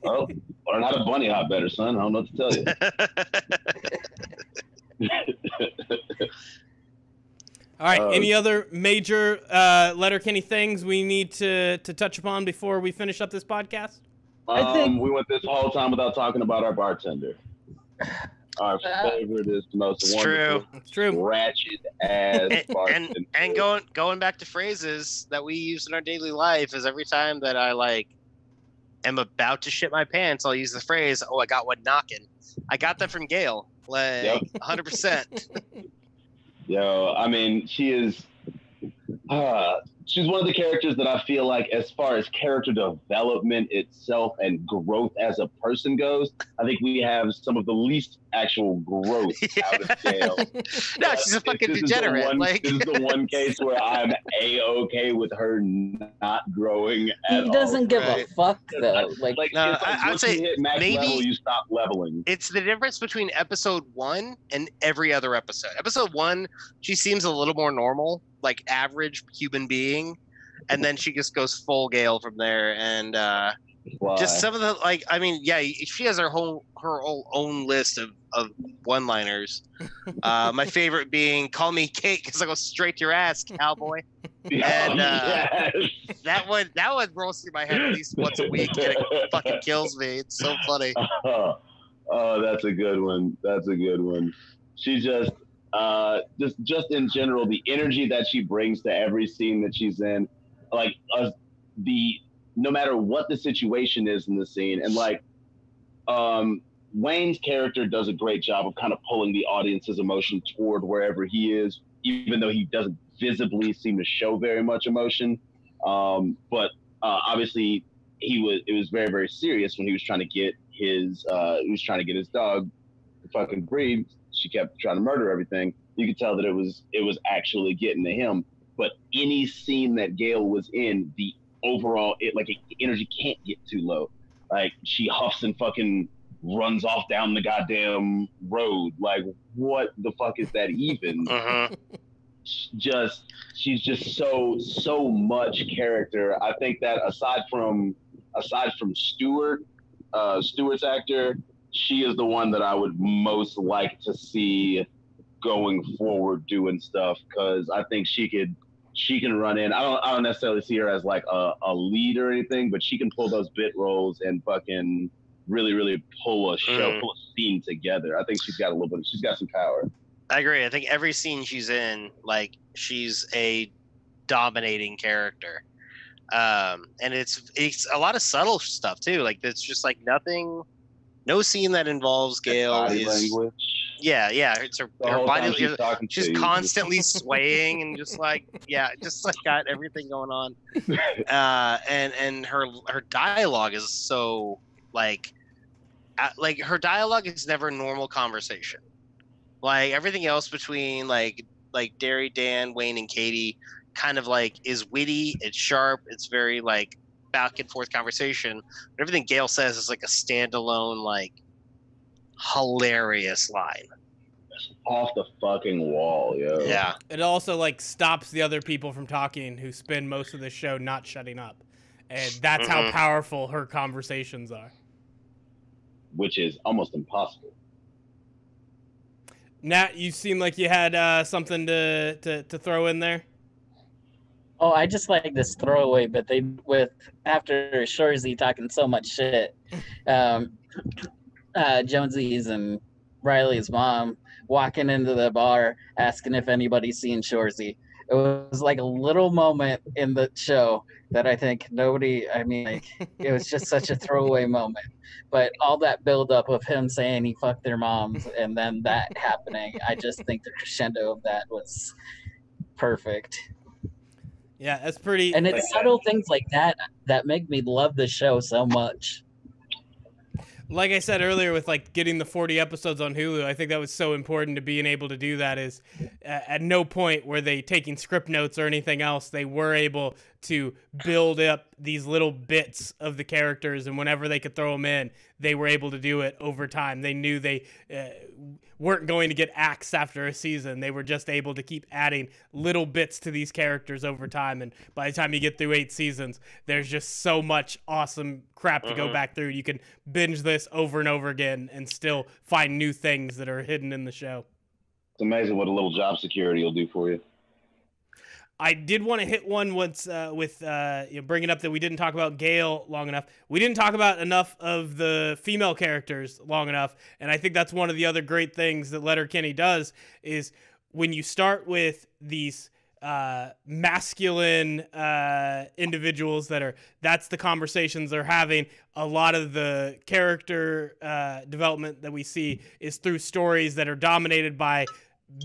Well, learn how to bunny hop better, son. I don't know what to tell you. All right. Any other major Letterkenny things we need to touch upon before we finish up this podcast? I think we went this whole time without talking about our bartender. Our favorite is the most wonderful, it's true, ratchet ass bartender. And going back to phrases that we use in our daily life is every time that I am about to shit my pants, I'll use the phrase, "Oh, I got one knocking." I got that from Gail, 100%. Yo, I mean, she is. She's one of the characters that I feel like, as far as character development itself and growth as a person goes, I think we have some of the least actual growth out of Gail. No, she's a fucking degenerate. This is the one case where I'm A-okay with her not growing at all. He doesn't give a fuck, though. I'd say you hit max maybe level, you stop leveling. It's the difference between episode 1 and every other episode. Episode 1, she seems a little more normal, like average human being, and then she just goes full Gale from there. And just some of the she has her own list of one-liners. My favorite being "Call me Kate because I go straight to your ass, cowboy." And that one rolls through my head at least once a week, and it fucking kills me. It's so funny. Oh, that's a good one. She just in general, the energy that she brings to every scene that she's in, no matter what the situation is in the scene, and Wayne's character does a great job of kind of pulling the audience's emotion toward wherever he is, even though he doesn't visibly seem to show very much emotion. But obviously, it was very, very serious when he was trying to get his dog to fucking breed. She kept trying to murder everything. You could tell that it was actually getting to him. But any scene that Gail was in, the overall energy can't get too low. Like, she huffs and fucking runs off down the goddamn road. Like, what the fuck is that even? She's just so much character. I think that aside from Stewart's actor, she is the one that I would most like to see going forward doing stuff, because I think she can run in. I don't necessarily see her as like a lead or anything, but she can pull those bit roles and fucking really, really pull a scene together. I think she's got some power. I agree. I think every scene she's in, she's a dominating character. And it's a lot of subtle stuff too. It's just no scene that involves Gail body language. Yeah. It's her body. She's constantly swaying and just got everything going on. And her dialogue is so her dialogue is never normal conversation. Everything else between Derry, Dan, Wayne, and Katie kind of is witty. It's sharp. It's very back and forth conversation. But everything Gail says is a standalone hilarious line. Off the fucking wall, yo. Yeah. It also stops the other people from talking who spend most of the show not shutting up. And that's how powerful her conversations are. Which is almost impossible. Nat, you seem like you had something to throw in there. Oh, I just like this throwaway, but after Shorzy talking so much shit, Jonesy's and Riley's mom walking into the bar asking if anybody's seen Shorzy. It was a little moment in the show that I think it was just such a throwaway moment. But all that buildup of him saying he fucked their moms and then that happening, I just think the crescendo of that was perfect. Yeah, that's pretty. And it's subtle things like that make me love the show so much. Like I said earlier, with getting the 40 episodes on Hulu, I think that was so important to being able to do that. Is at no point were they taking script notes or anything else. They were able to build up these little bits of the characters, and whenever they could throw them in, they were able to do it over time. They knew they weren't going to get axed after a season. They were just able to keep adding little bits to these characters over time, and by the time you get through 8 seasons, there's just so much awesome crap to go back through. You can binge this over and over again and still find new things that are hidden in the show. It's amazing what a little job security will do for you. I did want to hit one once with bringing up that we didn't talk about Gale long enough. We didn't talk about enough of the female characters long enough, and I think that's one of the other great things that Letterkenny does is when you start with these masculine individuals that's the conversations they're having. A lot of the character development that we see is through stories that are dominated by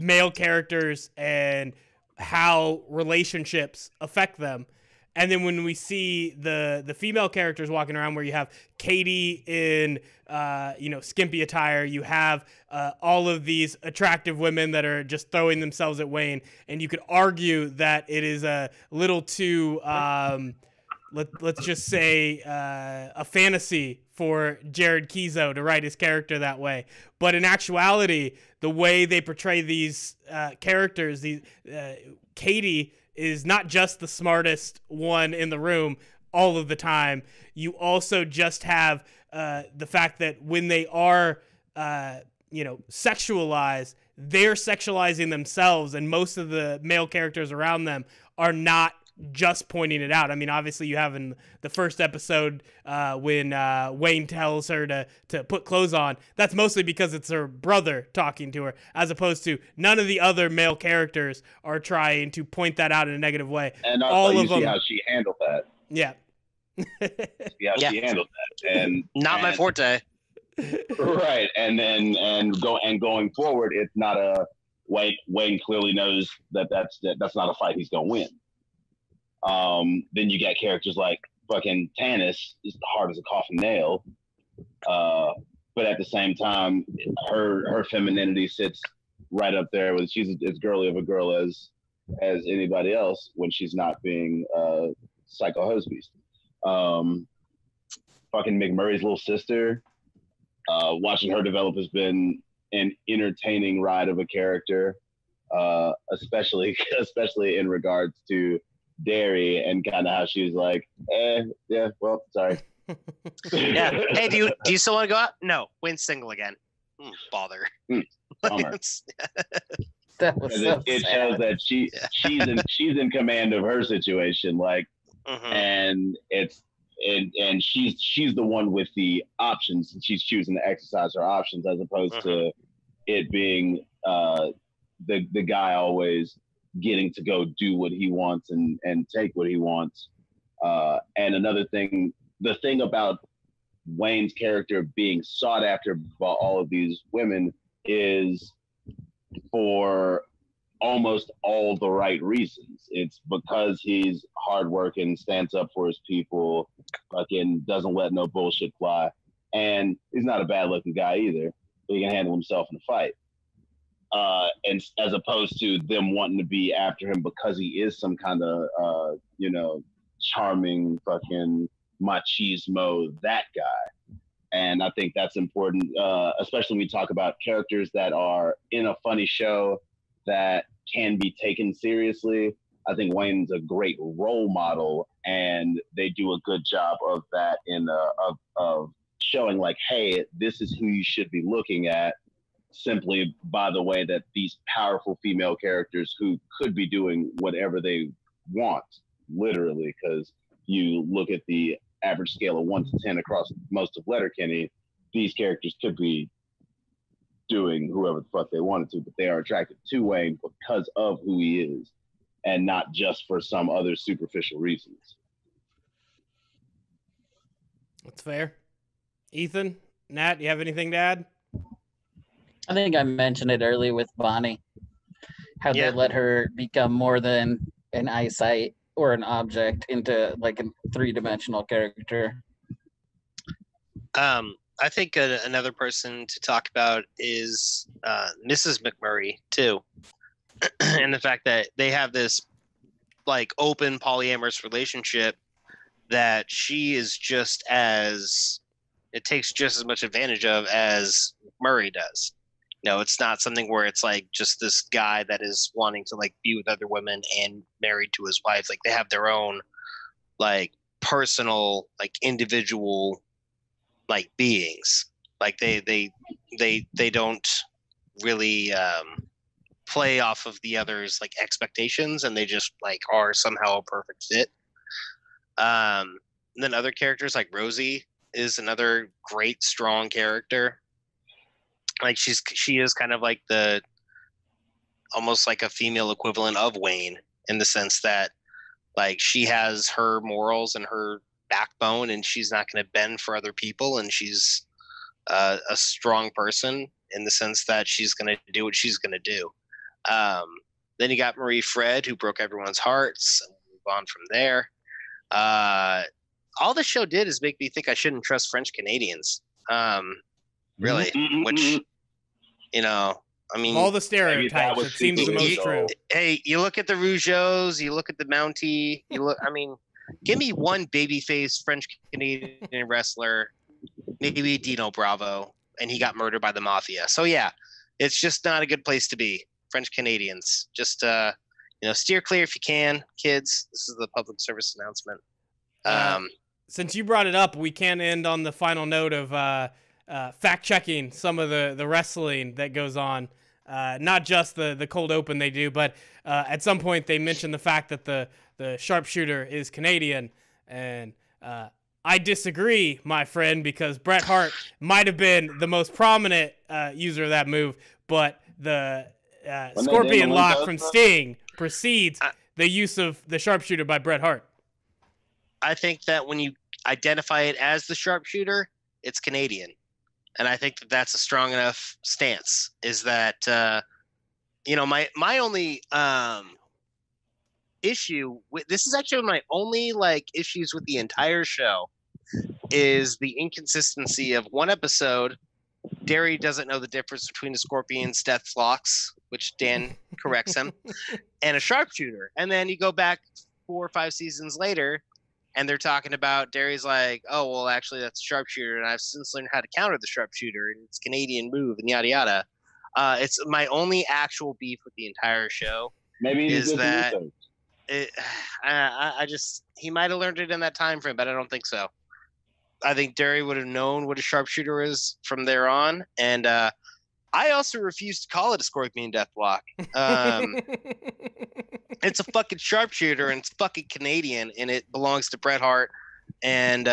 male characters and how relationships affect them. And then when we see the female characters walking around, where you have Katie in skimpy attire, you have all of these attractive women that are just throwing themselves at Wayne, and you could argue that it is a little too let's just say a fantasy for Jared Kizo to write his character that way. But in actuality, the way they portray these characters, Katie is not just the smartest one in the room all of the time. You also just have the fact that when they are, sexualized, they're sexualizing themselves, and most of the male characters around them are not just pointing it out. I mean, obviously you have in the first episode when Wayne tells her to put clothes on, that's mostly because it's her brother talking to her, as opposed to none of the other male characters are trying to point that out in a negative way. And also all you of them, see how she handled that. Yeah. She handled that. And not my forte. Right. And going forward, it's not a Wayne clearly knows that's not a fight he's gonna win. Then you get characters like fucking Tannis is hard as a coffin nail, but at the same time, her femininity sits right up there with she's as girly of a girl as anybody else when she's not being Psycho Hosbeast. Fucking McMurray's little sister, watching her develop has been an entertaining ride of a character, especially in regards to Derry and kind of how she was like, yeah, well, sorry. Yeah. Hey, do you still want to go out? No, Wayne's single again. Bother. Bummer. That was so it sad. shows that she's in command of her situation, like, and it's and she's the one with the options, and she's choosing to exercise her options as opposed to it being the guy always getting to go do what he wants and take what he wants. And another thing, the thing about Wayne's character being sought after by all of these women is for almost all the right reasons. It's because he's hardworking, stands up for his people, fucking doesn't let no bullshit fly. And he's not a bad looking guy either. He can handle himself in a fight. And as opposed to them wanting to be after him because he is some kind of, charming fucking machismo, that guy. And I think that's important, especially when we talk about characters that are in a funny show that can be taken seriously. I think Wayne's a great role model, and they do a good job of that of showing like, hey, this is who you should be looking at, simply by the way that these powerful female characters who could be doing whatever they want, literally, because you look at the average scale of 1 to 10 across most of Letterkenny, these characters could be doing whoever the fuck they wanted to, but they are attracted to Wayne because of who he is and not just for some other superficial reasons. That's fair. Ethan, Nat, do you have anything to add? I think I mentioned it earlier with Bonnie, how they let her become more than an eyesight or an object into like a 3-dimensional character. I think another person to talk about is Mrs. McMurray too, and the fact that they have this like open polyamorous relationship that she is just as it takes just as much advantage of as Murray does. It's not something where it's like just this guy that is wanting to like be with other women and married to his wife. Like they have their own like personal, like individual, like beings. Like they don't really play off of the others' like expectations, and they just like are somehow a perfect fit. And then other characters like Rosie is another great, strong character. Like she is kind of like the almost like a female equivalent of Wayne in the sense that like she has her morals and her backbone, and she's not going to bend for other people, and she's a strong person in the sense that she's going to do what she's going to do. Then you got Marie Fred, who broke everyone's hearts, and move on from there. All the show did is make me think I shouldn't trust French Canadians. Really, which, I mean, all the stereotypes, it seems the most true. Hey, you look at the Rougeaus, you look at the Mountie, give me one babyface French Canadian wrestler, maybe Dino Bravo, and he got murdered by the mafia. So yeah, it's just not a good place to be. French Canadians, just steer clear if you can, kids. This is the public service announcement. Since you brought it up, we can't end on the final note of fact-checking some of the wrestling that goes on. Not just the cold open they do, but at some point they mentioned the fact that the sharpshooter is Canadian. And I disagree, my friend, because Bret Hart might have been the most prominent user of that move, but the Scorpion Lock from Sting precedes the use of the sharpshooter by Bret Hart. I think that when you identify it as the sharpshooter, it's Canadian. And I think that that's a strong enough stance. Is that my only issue with this is actually my only like issues with the entire show is the inconsistency of one episode. Derry doesn't know the difference between a Scorpion's death locks, which Dan corrects him, and a sharpshooter. And then you go back 4 or 5 seasons later, and they're talking about Derry's like, oh, well, actually, that's a sharpshooter, and I've since learned how to counter the sharpshooter, and it's Canadian move, and yada, yada. It's my only actual beef with the entire show. Maybe is that he might have learned it in that time frame, but I don't think so. I think Derry would have known what a sharpshooter is from there on, and I also refuse to call it a Scorpion Deathlock. It's a fucking sharpshooter, and it's fucking Canadian, and it belongs to Bret Hart and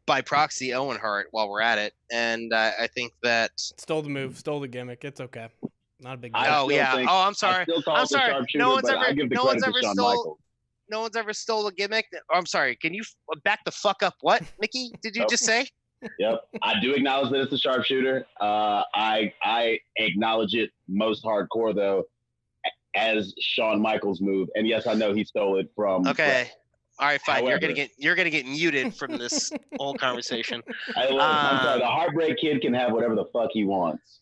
by proxy Owen Hart while we're at it. And I think that stole the move, stole the gimmick. It's okay, not a big deal. Oh yeah. Oh, I'm sorry. I'm sorry. No one's ever stole a gimmick. Oh, I'm sorry. Can you back the fuck up? What, Mickey? Did you just say? Yep, I do acknowledge that it's a sharpshooter. I acknowledge it most hardcore though as Shawn Michaels' move, and yes, I know he stole it from. Okay, all right, fine. However, you're gonna get muted from this whole conversation. I'm sorry, the Heartbreak Kid can have whatever the fuck he wants.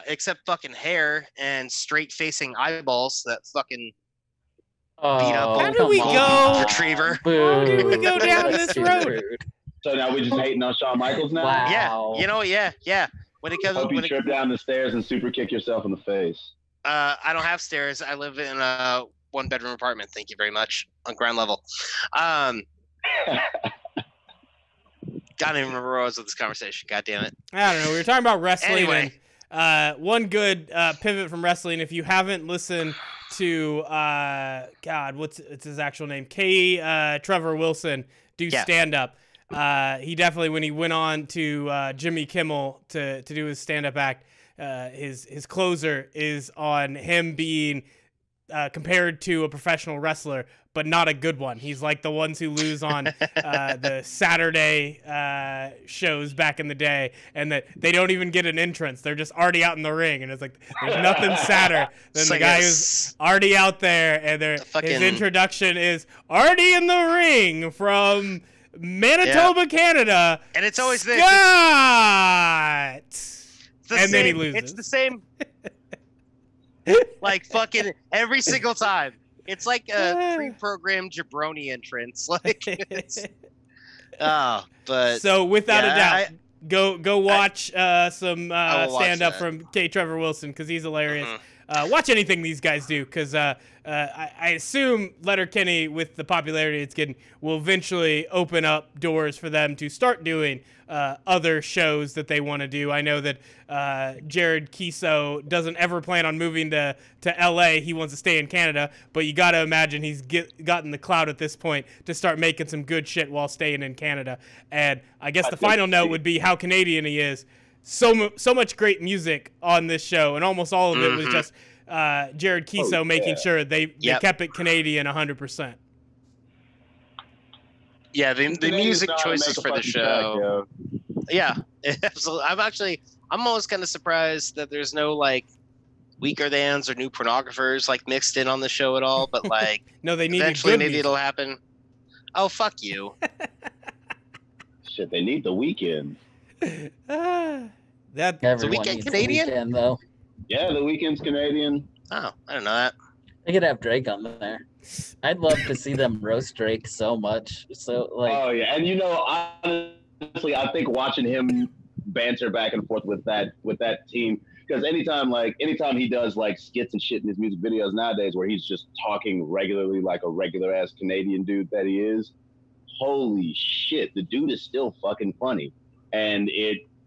Except fucking hair and straight facing eyeballs that fucking beat up. How do we go? Retriever. How do we go down this road? So now we're just hating on Shawn Michaels now? Wow. Yeah, yeah. When it comes, hope you trip down the stairs and super kick yourself in the face. I don't have stairs. I live in a 1-bedroom apartment. Thank you very much. On ground level. God, I don't even remember where I was with this conversation. God damn it. I don't know. We were talking about wrestling. Anyway. And, one good pivot from wrestling. If you haven't listened to, God, what's his actual name? Trevor Wilson do stand-up. He definitely, when he went on to Jimmy Kimmel to do his stand-up act, his closer is on him being compared to a professional wrestler, but not a good one. He's like the ones who lose on the Saturday shows back in the day, and that they don't even get an entrance. They're just already out in the ring, and it's like there's nothing sadder than the guy who's already out there, and his introduction is already in the ring from Manitoba, Canada, and it's always Scott! Then he loses. It's the same, like fucking every single time. It's like a pre-programmed jabroni entrance. Like, but so without a doubt, go watch some stand up that. from K. Trevor Wilson because he's hilarious. Mm-hmm. Watch anything these guys do because I assume Letterkenny, with the popularity it's getting, will eventually open up doors for them to start doing other shows that they want to do. I know that Jared Kiso doesn't ever plan on moving to LA. He wants to stay in Canada, but you got to imagine he's gotten the clout at this point to start making some good shit while staying in Canada. And I guess the final note would be how Canadian he is. So much great music on this show, and almost all of it was just Jared Kiso making sure they kept it Canadian 100%. Yeah, the music choices for the show. Yeah, absolutely. I'm almost kind of surprised that there's no like weaker thans or new pornographers like mixed in on the show at all. But like, no, they need eventually maybe it'll happen. Oh, fuck you. Shit, they need the weekend. That's a weekend Canadian, weekend, though. Yeah, the weekend's Canadian. Oh, I don't know that. They could have Drake on there. I'd love to see them roast Drake so much. So like, oh yeah, and honestly, I think watching him banter back and forth with that team, because anytime he does like skits and shit in his music videos nowadays, where he's just talking regularly like a regular ass Canadian dude that he is, holy shit, the dude is still fucking funny, and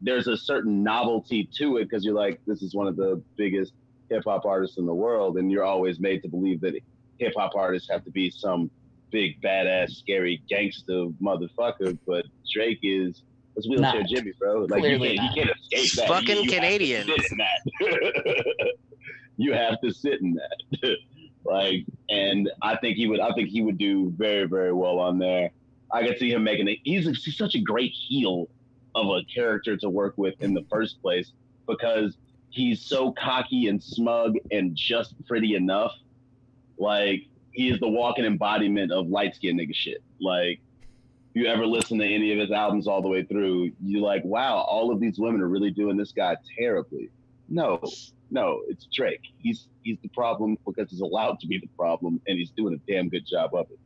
there's a certain novelty to it because you're like, this is one of the biggest hip hop artists in the world, and you're always made to believe that hip hop artists have to be some big badass scary gangster motherfucker, but Drake is wheelchair Jimmy, bro. Like you can't escape that. Fucking you Canadians. You have to sit in that. Like, and I think he would do very, very well on there. I could see him making it. He's such a great heel of a character to work with in the first place because he's so cocky and smug and just pretty enough. Like, he is the walking embodiment of light-skinned nigga shit. Like, if you ever listen to any of his albums all the way through, you're like, wow, all of these women are really doing this guy terribly. No, it's Drake. He's the problem because he's allowed to be the problem, and he's doing a damn good job of it.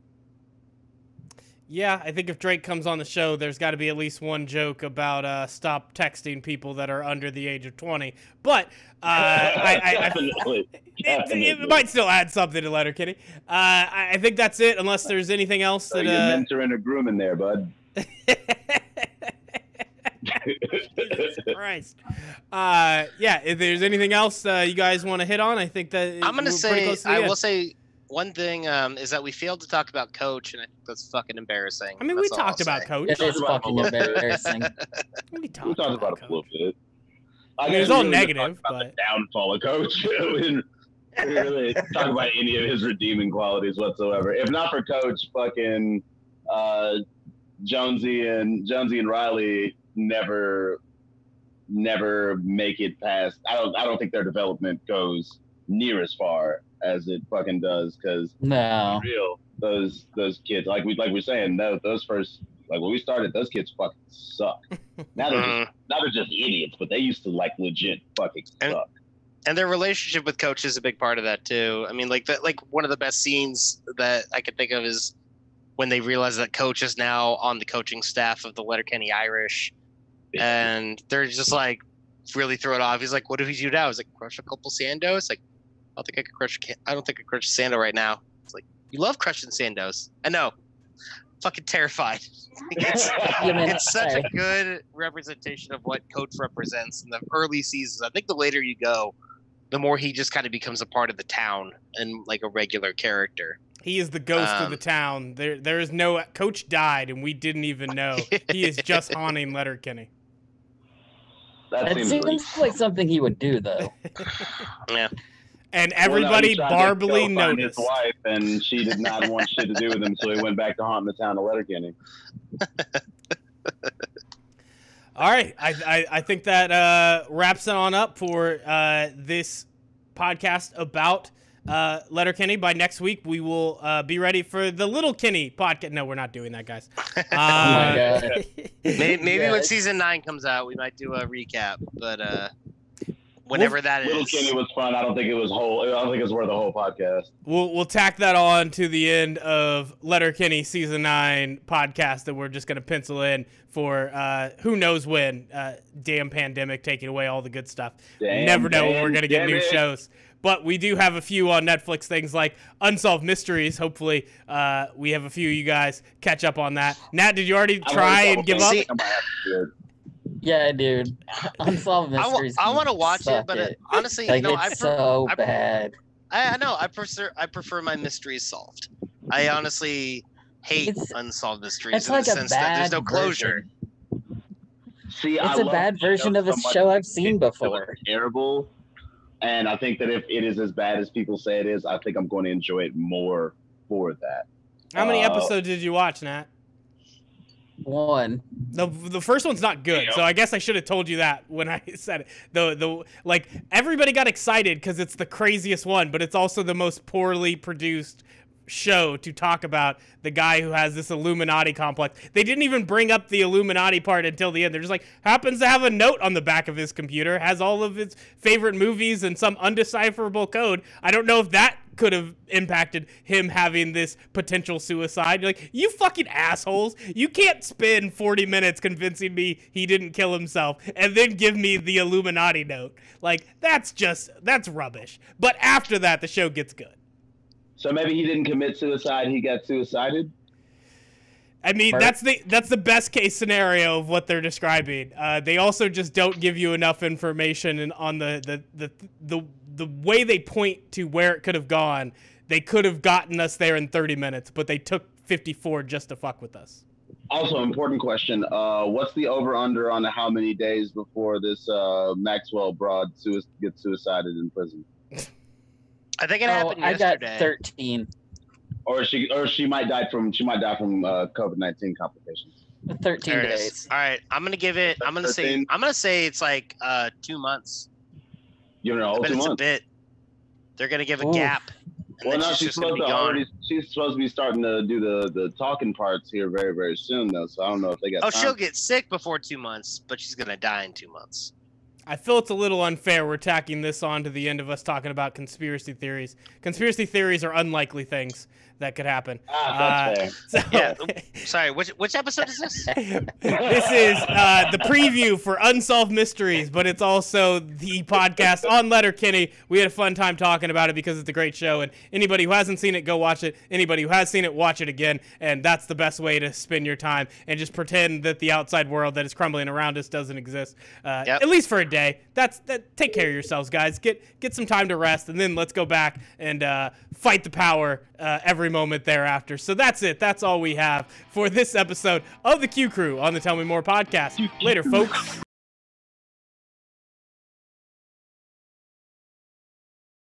Yeah, I think if Drake comes on the show, there's got to be at least one joke about stop texting people that are under the age of 20. But Definitely. It might still add something to Letterkenny. I think that's it, unless there's anything else that. You're mentoring a groom in there, bud. Jesus Christ. Yeah, if there's anything else you guys want to hit on, I think that I'm going to say, I will say, one thing is that we failed to talk about Coach, and I think that's fucking embarrassing. I mean, we talked about Coach. It is fucking embarrassing. We talked about it a little bit. I mean, it was all negative, but the downfall of Coach. We didn't really talk about any of his redeeming qualities whatsoever. If not for Coach, fucking Jonesy and Riley never make it past. I don't think their development goes near as far as it fucking does, because real those kids, like we're saying, those first, like when we started, those kids fucking suck. Now they're just idiots, but they used to like legit fucking suck. And their relationship with Coach is a big part of that too. I mean, like one of the best scenes that I could think of is when they realize that Coach is now on the coaching staff of the Letterkenny Irish, and they're just like really throw it off. He's like, "What do we do now?" He's like, "Crush a couple Sandos." Like, I don't think I could crush a Sando right now. It's like, you love crushing Sandos. I know. Fucking terrified. It's such a good representation of what Coach represents in the early seasons. I think the later you go, the more he just kind of becomes a part of the town and like a regular character. He is the ghost of the town. There is no Coach died and we didn't even know. He is just haunting Letterkenny. It seems like something he would do, though. Yeah. And everybody barbly noticed. His wife, and she did not want shit to do with him, so he went back to haunting the town of Letterkenny. All right, I think that wraps it on up for this podcast about Letterkenny. By next week, we will be ready for the Little Kenny podcast. No, we're not doing that, guys. Oh my God. Maybe when season 9 comes out, we might do a recap. But whenever that is. Letterkenny was fun. I don't think it was worth the whole podcast. We'll tack that on to the end of Letterkenny season 9 podcast that we're just gonna pencil in for who knows when. Damn pandemic taking away all the good stuff. Never know when we're gonna get new shows. But we do have a few on Netflix, things like Unsolved Mysteries. Hopefully, we have a few of you guys catch up on that. Nat, did you already try and give up? Yeah, dude. Unsolved Mysteries. I want to watch it, but honestly, like, it's so bad. I know. I prefer my mysteries solved. I honestly hate unsolved mysteries it's in like the a sense that there's no bad closure. See, it's a bad version of a show I've seen before. Terrible. And I think that if it is as bad as people say it is, I think I'm going to enjoy it more for that. How many episodes did you watch, Nat? 1. The first one's not good, so I guess I should have told you that when I said it. The like everybody got excited because it's the craziest one, but it's also the most poorly produced show to talk about the guy who has this Illuminati complex. They didn't even bring up the Illuminati part until the end. They're just like, happens to have a note on the back of his computer, has all of his favorite movies and some undecipherable code. I don't know if that could have impacted him having this potential suicide. You're like, you fucking assholes. You can't spend 40 minutes convincing me he didn't kill himself and then give me the Illuminati note. Like, that's rubbish. But after that, the show gets good. So maybe he didn't commit suicide, he got suicided? I mean, that's the best case scenario of what they're describing. They also just don't give you enough information on the way they point to where it could have gone. They could have gotten us there in 30 minutes, but they took 54 just to fuck with us. Also, important question. What's the over-under on how many days before this Maxwell broad gets suicided in prison? I think it happened yesterday. I got 13. Or she might die from COVID-19 complications. 13 days. All right, I'm gonna say it's like 2 months. You know, 2 months. It's a bit. They're gonna give a gap. Well, no, she's supposed to be starting to do the talking parts here very, very soon, though. So I don't know if they got. Oh, she'll get sick before 2 months, but she's gonna die in 2 months. I feel it's a little unfair we're tacking this on to the end of us talking about conspiracy theories. Conspiracy theories are unlikely things that could happen. That's fair. Yeah, sorry, which episode is this? This is the preview for Unsolved Mysteries, but it's also the podcast on Letterkenny. We had a fun time talking about it because it's a great show, and anybody who hasn't seen it, go watch it. Anybody who has seen it, watch it again, and that's the best way to spend your time, and just pretend that the outside world that is crumbling around us doesn't exist, at least for a day. Take care of yourselves, guys. Get some time to rest, and then let's go back and fight the power every moment thereafter. So that's it. That's all we have for this episode of the Q Crew on the Tell Me More podcast. Later, folks.